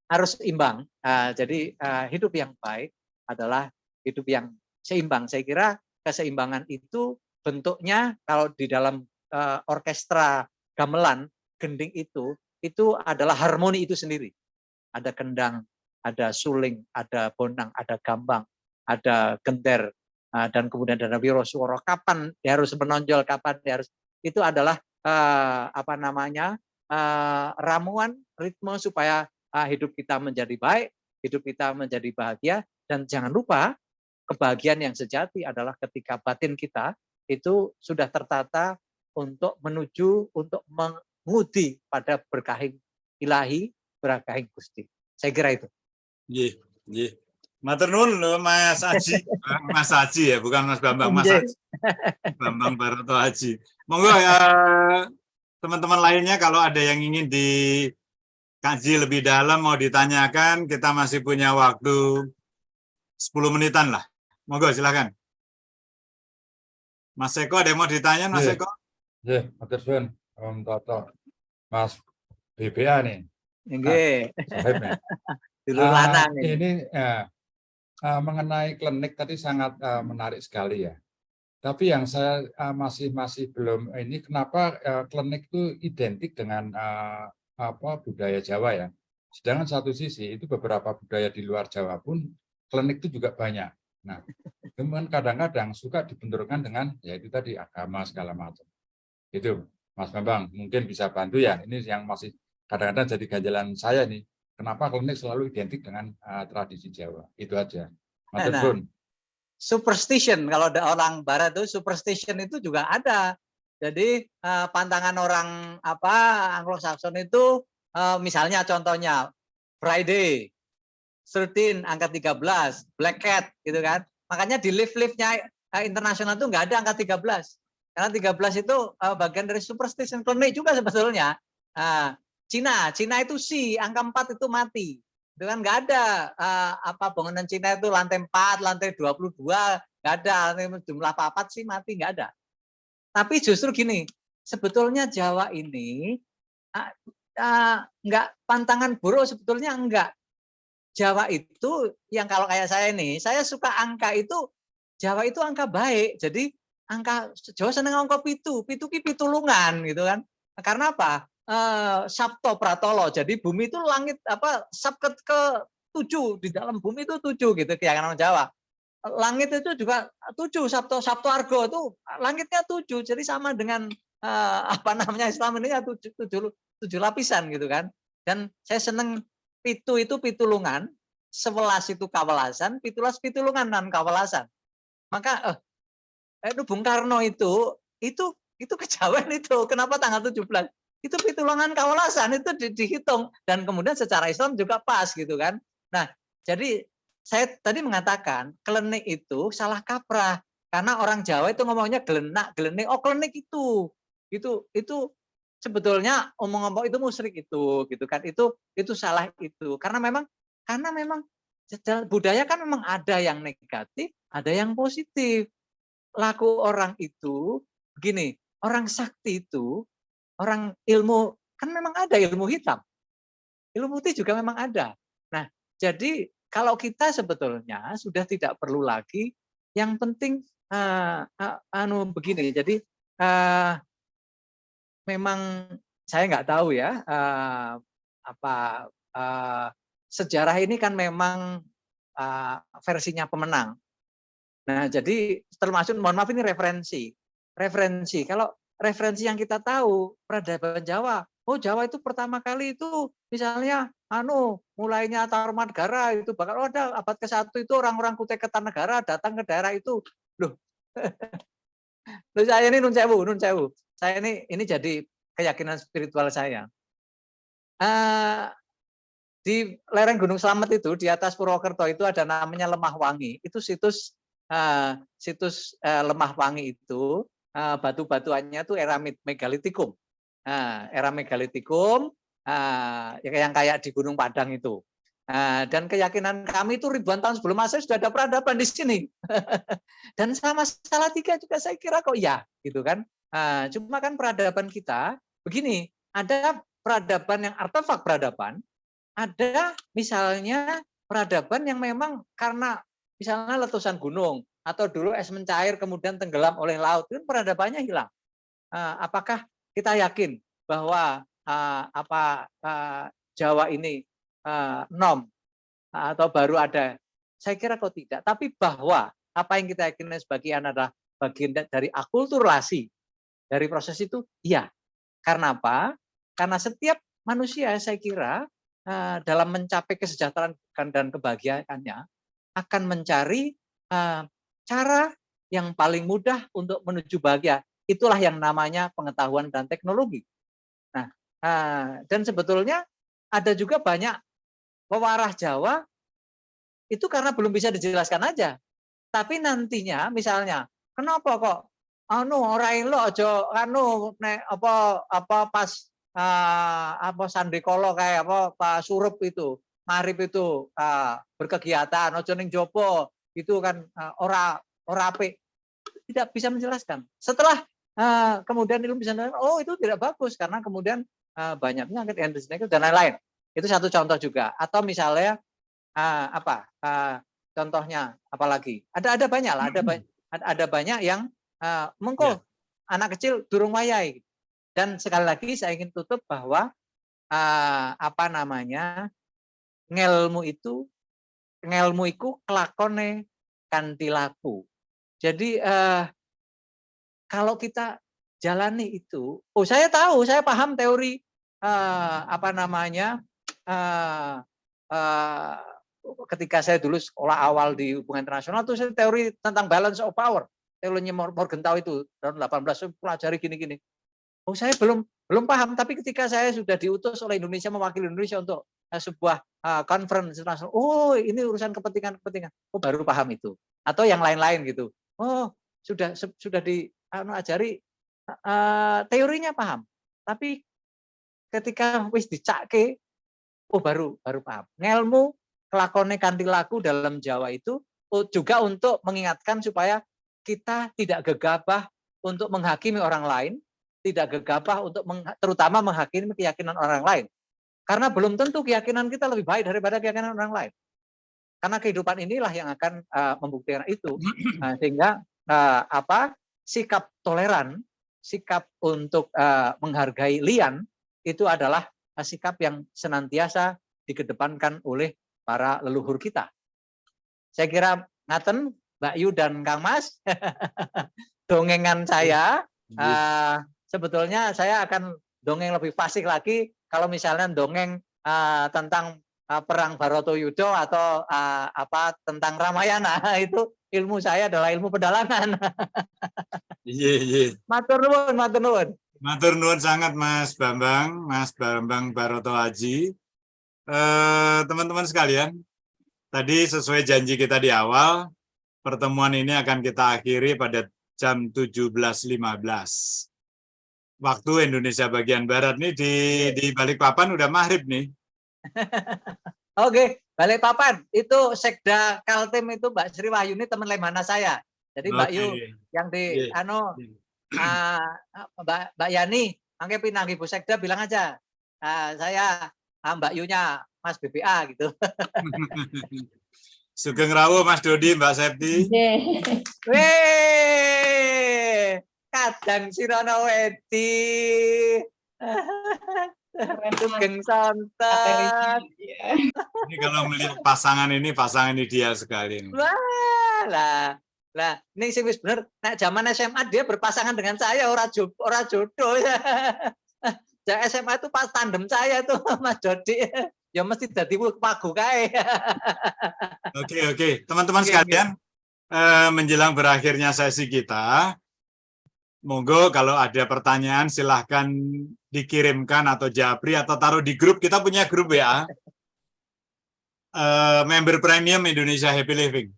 Harus imbang. Jadi hidup yang baik adalah hidup yang seimbang. Saya kira keseimbangan itu bentuknya kalau di dalam orkestra gamelan, gending itu adalah harmoni itu sendiri. Ada kendang, ada suling, ada bonang, ada gambang, ada genter, dan kemudian ada wiroswara. Kapan dia harus menonjol, kapan dia harus, itu adalah ramuan ritme supaya hidup kita menjadi baik, hidup kita menjadi bahagia. Dan jangan lupa kebahagiaan yang sejati adalah ketika batin kita itu sudah tertata untuk menuju, untuk mengudi pada berkahing ilahi, berkahing Gusti. Saya kira itu. Nggih. Matur nuwun lho Mas Aji. Mas Aji ya, bukan Mas Bambang, Mas Aji. Bambang Baroto Aji. Monggo ya teman-teman lainnya kalau ada yang ingin dikaji lebih dalam, mau ditanyakan, kita masih punya waktu 10 menitan lah. Monggo silakan. Mas Eko ada yang mau ditanya, Mas Eko? Iya, matur suwun Om Toto. Mas BBA nih. Nggih. Dulu lanang ini mengenai klinik tadi sangat menarik sekali ya. Tapi yang saya masih belum ini, kenapa klinik itu identik dengan budaya Jawa ya. Sedangkan satu sisi itu beberapa budaya di luar Jawa pun klinik itu juga banyak. Nah, kemudian kadang-kadang suka dibenturkan dengan yaitu tadi agama segala macam. Itu Mas Bambang mungkin bisa bantu ya. Ini yang masih kadang-kadang jadi ganjalan saya nih. Kenapa klinik selalu identik dengan tradisi Jawa? Itu aja. Superstition, kalau ada orang Barat itu superstition itu juga ada. Jadi pantangan orang Anglo-Saxon itu misalnya contohnya Friday, 13 angka 13, Black Cat gitu kan. Makanya di lift-liftnya internasional itu nggak ada angka 13. Karena 13 itu bagian dari superstition klinik juga sebetulnya. Cina itu C, angka 4 itu mati. Itu kan nggak ada bangunan Cina itu lantai 4, lantai 22, nggak ada. Jumlah papat sih mati, nggak ada. Tapi justru gini, sebetulnya Jawa ini nggak pantangan buruk, sebetulnya enggak. Jawa itu yang kalau kayak saya nih, saya suka angka itu, Jawa itu angka baik. Jadi angka Jawa seneng angka pitu ki pitulungan gitu kan. Karena apa? Sabto Pratolo. Jadi bumi itu langit sab ke 7, di dalam bumi itu 7 gitu keyakinan Jawa. Langit itu juga 7, Sabto Argo itu langitnya 7. Jadi sama dengan Islam ini ya 7 lapisan gitu kan. Dan saya seneng pitu itu pitulungan, 11 itu kawelasan, 17 pitulungan dan kawelasan. Maka itu Bung Karno itu kejawen itu. Kenapa tanggal 17? Itu pitulungan kawelasan itu dihitung dan kemudian secara Islam juga pas gitu kan. Nah, jadi saya tadi mengatakan klenik itu salah kaprah karena orang Jawa itu ngomongnya gelenak, gelenik. Oh, klenik itu sebetulnya omong-omong itu musyrik itu gitu kan. Itu salah itu. Karena memang budaya kan memang ada yang negatif, ada yang positif. Laku orang itu begini, orang sakti itu, orang ilmu kan memang ada ilmu hitam. Ilmu putih juga memang ada. Nah, jadi kalau kita sebetulnya sudah tidak perlu lagi, yang penting begini. Jadi memang saya nggak tahu ya sejarah ini kan memang versinya pemenang. Nah, jadi termasuk mohon maaf ini referensi. Kalau referensi yang kita tahu peradaban Jawa, oh Jawa itu pertama kali itu misalnya mulainya Tarumanegara itu bakal ada abad ke-1 itu orang-orang Kutai Kertanegara datang ke daerah itu. Loh. Saya ini nun sewu. Saya ini jadi keyakinan spiritual saya. Di lereng Gunung Slamet itu di atas Purwokerto itu ada namanya Lemah Wangi. Itu situs Lemah Wangi itu batu-batuannya itu era megalitikum. Era megalitikum yang kayak di Gunung Padang itu. Dan keyakinan kami itu ribuan tahun sebelum Masehi sudah ada peradaban di sini. Dan sama Salatiga juga saya kira kok ya, gitu kan. Cuma kan peradaban kita begini, ada peradaban yang artefak peradaban, ada misalnya peradaban yang memang karena misalnya letusan gunung atau dulu es mencair kemudian tenggelam oleh laut, itu peradabannya hilang. Apakah kita yakin bahwa Jawa ini nom atau baru ada? Saya kira kok tidak. Tapi bahwa apa yang kita yakini sebagian adalah bagian dari akulturasi dari proses itu, iya. Karena apa? Karena setiap manusia saya kira dalam mencapai kesejahteraan dan kebahagiaannya akan mencari cara yang paling mudah untuk menuju bahagia. Itulah yang namanya pengetahuan dan teknologi. Nah, dan sebetulnya ada juga banyak pewarah Jawa itu karena belum bisa dijelaskan aja. Tapi nantinya misalnya, kenapa kok ora lo aja pas sandikala kayak Pak Surup itu, Marip itu berkegiatan ojo ning jopo itu kan ora apik. Tidak bisa menjelaskan. Setelah kemudian ilmu bisa menjelaskan, oh itu tidak bagus karena kemudian banyak penyakit endogenik dan lain-lain. Itu satu contoh juga. Atau misalnya contohnya apalagi? Ada banyak lah, ada banyak yang anak kecil durung wayai. Dan sekali lagi saya ingin tutup bahwa ngelmu iku kelakone kanthi laku. Jadi kalau kita jalani itu, saya tahu, saya paham teori ketika saya dulu sekolah awal di hubungan internasional itu saya teori tentang balance of power. Teorinya Morgenthau itu tahun 18 pelajari gini-gini. Oh, saya belum paham, tapi ketika saya sudah diutus oleh Indonesia mewakili Indonesia untuk sebuah conference internasional, oh ini urusan kepentingan. Oh, baru paham itu. Atau yang lain-lain gitu. Oh, sudah diajari teorinya paham. Tapi ketika wis dicake, oh baru paham. Ngelmu kelakone kanthi laku dalam Jawa itu juga untuk mengingatkan supaya kita tidak gegabah untuk menghakimi orang lain, tidak gegabah untuk terutama menghakimi keyakinan orang lain. Karena belum tentu keyakinan kita lebih baik daripada keyakinan orang lain. Karena kehidupan inilah yang akan membuktikan itu. Sehingga sikap toleran, sikap untuk menghargai lian itu adalah sikap yang senantiasa dikedepankan oleh para leluhur kita. Saya kira ngaten Mbak Yu dan Kang Mas, dongengan saya. Sebetulnya saya akan dongeng lebih fasih lagi kalau misalnya dongeng tentang perang Bharatayuddha atau tentang Ramayana. Itu ilmu saya adalah ilmu pedalangan. Iya. Matur nuwun, matur nuwun. Matur nuwun sangat Mas Bambang Baroto Haji. Teman-teman sekalian, tadi sesuai janji kita di awal, pertemuan ini akan kita akhiri pada jam 17.15. Waktu Indonesia bagian Barat nih di Balikpapan udah maghrib nih. Oke, Balikpapan itu Sekda Kaltim itu Mbak Sri Wahyuni teman lemhana saya. Jadi Mbak Yu yang di Mbak Yani, angke pinang Ibu Sekda bilang aja saya Mbak Yunya Mas BPA gitu. Sugeng rawuh Mas Dodi, Mbak Septi. Weh, kadang sirono wedi. Sugeng santet. Ini kalau melihat pasangan ideal sekali. Wah, lah, ini sih wis bener. Nek zaman SMA dia berpasangan dengan saya, ora jodoh ya. SMA itu pas tandem saya tuh Mas Dodi. Ya mesti dadi pagu kae. Oke. Teman-teman sekalian, menjelang berakhirnya sesi kita, monggo kalau ada pertanyaan silahkan dikirimkan atau japri atau taruh di grup. Kita punya grup WA. Member Premium Indonesia Happy Living.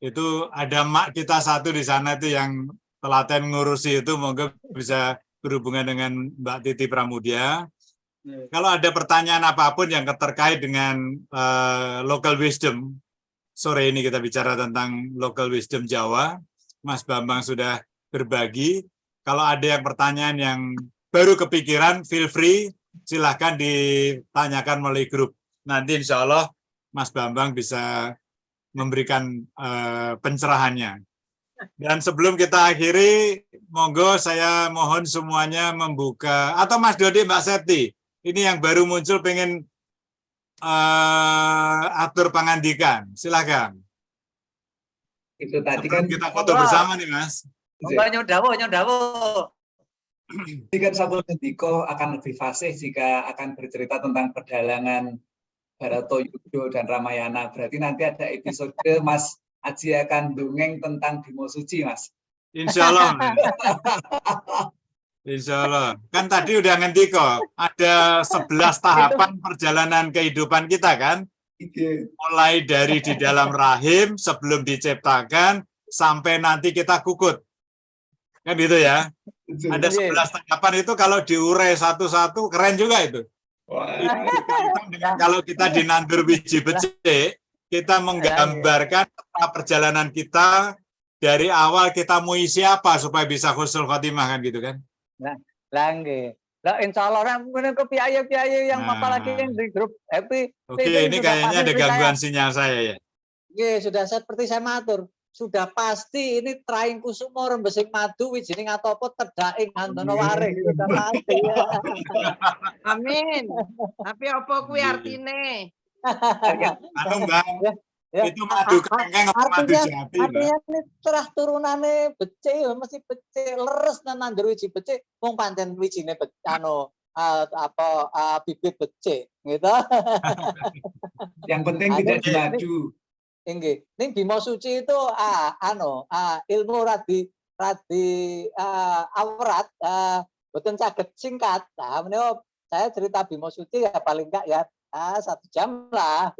Itu ada mak kita satu di sana itu yang telaten ngurusi itu, monggo bisa berhubungan dengan Mbak Titi Pramudia. Kalau ada pertanyaan apapun yang terkait dengan local wisdom, sore ini kita bicara tentang local wisdom Jawa, Mas Bambang sudah berbagi. Kalau ada yang pertanyaan yang baru kepikiran, feel free, silahkan ditanyakan melalui grup. Nanti insya Allah Mas Bambang bisa memberikan pencerahannya. Dan sebelum kita akhiri, monggo saya mohon semuanya membuka, atau Mas Dodi, Mbak Septi, ini yang baru muncul pengen atur pangandikan, silakan. Itu tadi sebelum kan kita foto bersama nih Mas. Nyodawo. Jadi kan Sampun Ngendika akan lebih fasih jika akan bercerita tentang pedalangan Bharatayuddha dan Ramayana. Berarti nanti ada episode Mas Aji akan dongeng tentang Bimo Suci, Mas. Insya Allah. Insya Allah. Kan tadi udah ngendika, ada 11 tahapan perjalanan kehidupan kita kan. Mulai dari di dalam rahim sebelum diciptakan sampai nanti kita kukut. Kan gitu ya. Ada 11 tahapan itu kalau diurai satu-satu keren juga itu. Kalau kita di nandur biji becik, kita menggambarkan perjalanan kita dari awal kita mau isi apa supaya bisa husnul khotimah kan gitu kan. Lah nggih. Lah insyaallah menen ke piye-piye yang apalagi yang di grup happy. Oke, ini kayaknya ada gangguan sinyal saya ya. Nggih, sudah seperti saya matur. Sudah pasti ini traing kusuma rembesing madu wijining atopo tedhaing handono waring sudah pasti. Amin. Tapi apa kuwi artine? Anu Mbak, itu madu kengkeng apa madu jati Mbak? Artinya ini terah turunane becik mesti becik leres nandur wiji becik wong pancen wijine bibit becik gitu. Yang penting tidak dimadu. Nggih, ning Bimo Suci itu ilmu radi awrat Betul caget singkat. Nah, menurut saya cerita Bimo Suci ya paling enggak ya 1 jam lah.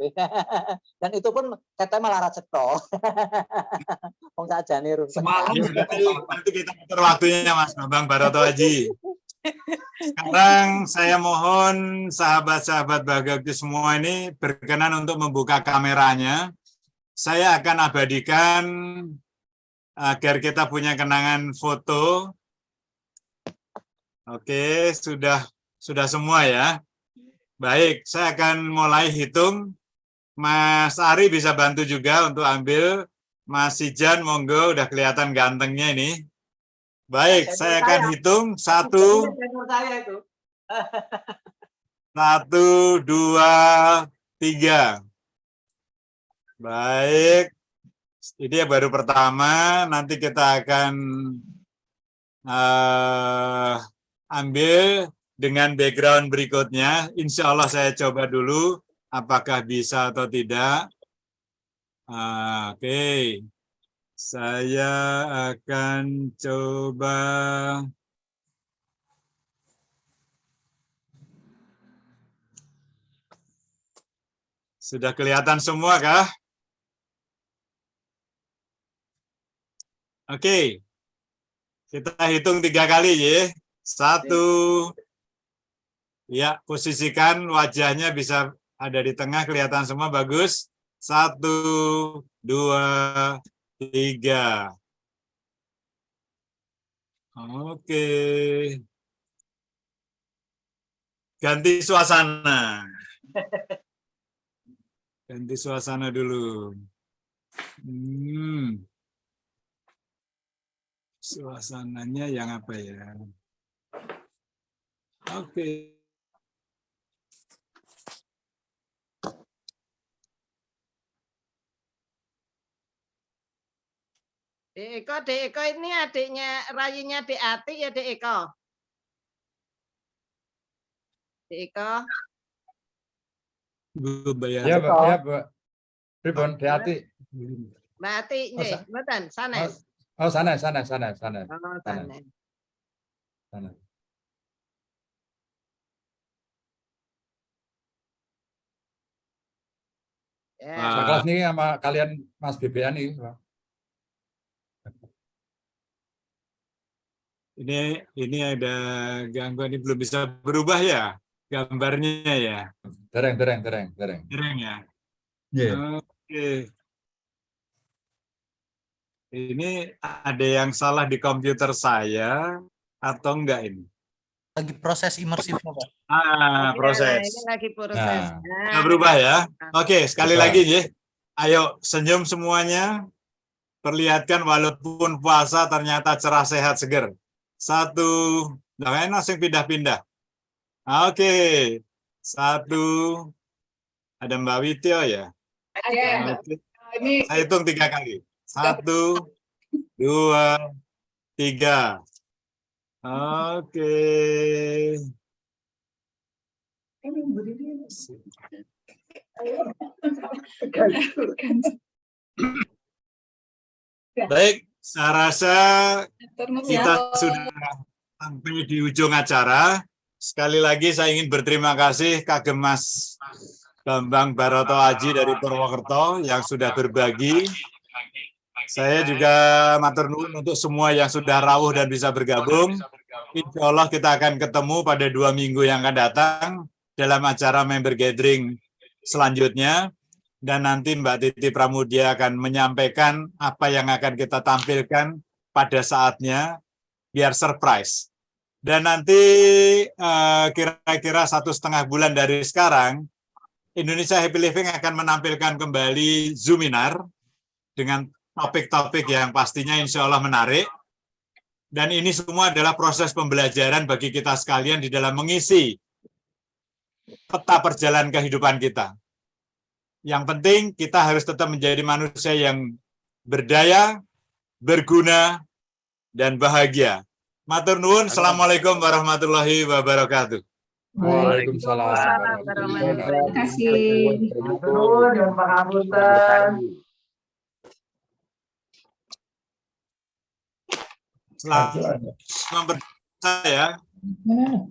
Dan itu pun katanya malah racetto. Wong sakjane rung Semalam juga Nanti kita atur waktunya Mas Bambang Baroto Haji. Sekarang saya mohon sahabat-sahabat Bhagakti semua ini berkenan untuk membuka kameranya. Saya akan abadikan agar kita punya kenangan foto. Oke, sudah semua ya. Baik, saya akan mulai hitung. Mas Ari bisa bantu juga untuk ambil. Mas Sijan, monggo, udah kelihatan gantengnya ini. Baik, saya akan hitung 1, 2, 3. Baik, ini yang baru pertama. Nanti kita akan ambil dengan background berikutnya. Insya Allah saya coba dulu apakah bisa atau tidak. Oke. Saya akan coba. Sudah kelihatan semua kah? Oke. Kita hitung 3 kali ya. 1. Ya, posisikan wajahnya bisa ada di tengah, kelihatan semua, bagus. 1, 2, 3. Oke. Ganti suasana. Ganti suasana dulu. Suasananya yang apa ya? Oke. Dek Eko ini adiknya, rayinya Dek Ati ya Dek Eko? Dek Eko? Ya, Mbak. Ya, Mbak. Pripun, Ati. Mbak Ati, nggih, mboten, sanes. Oh, sana. Oh, sanes. Sana. Ya. Sekelas nih sama kalian Mas BBN nih, Pak. Ini ada gangguan, ini belum bisa berubah ya gambarnya ya. Dereng. Dereng ya. Yeah. Oke. Ini ada yang salah di komputer saya atau enggak ini? Lagi proses imersif, Pak. Proses. Ini lagi proses. Nah, berubah ya. Oke, sekali lagi ya. Ayo senyum semuanya. Perlihatkan walaupun puasa ternyata cerah, sehat, seger. 1, jangan langsung pindah-pindah. Oke. 1, ada Mbak Wityo ya. Oke. Saya hitung 3 kali. 1, 2, 3. Oke. Baik, saya rasa kita sudah sampai di ujung acara. Sekali lagi saya ingin berterima kasih Kagem Mas Bambang Baroto Haji dari Purwokerto yang sudah berbagi. Saya juga matur nuwun untuk semua yang sudah rawuh dan bisa bergabung. Insya Allah kita akan ketemu pada 2 minggu yang akan datang dalam acara member gathering selanjutnya. Dan nanti Mbak Titi Pramudia akan menyampaikan apa yang akan kita tampilkan pada saatnya, biar surprise. Dan nanti kira-kira 1,5 bulan dari sekarang, Indonesia Happy Living akan menampilkan kembali Zoominar dengan topik-topik yang pastinya insya Allah menarik. Dan ini semua adalah proses pembelajaran bagi kita sekalian di dalam mengisi peta perjalanan kehidupan kita. Yang penting kita harus tetap menjadi manusia yang berdaya, berguna, dan bahagia. Matur nuwun, assalamualaikum warahmatullahi wabarakatuh. Waalaikumsalam. Terima kasih. Matur nuwun, pangapunten. Selamat saya. Mana?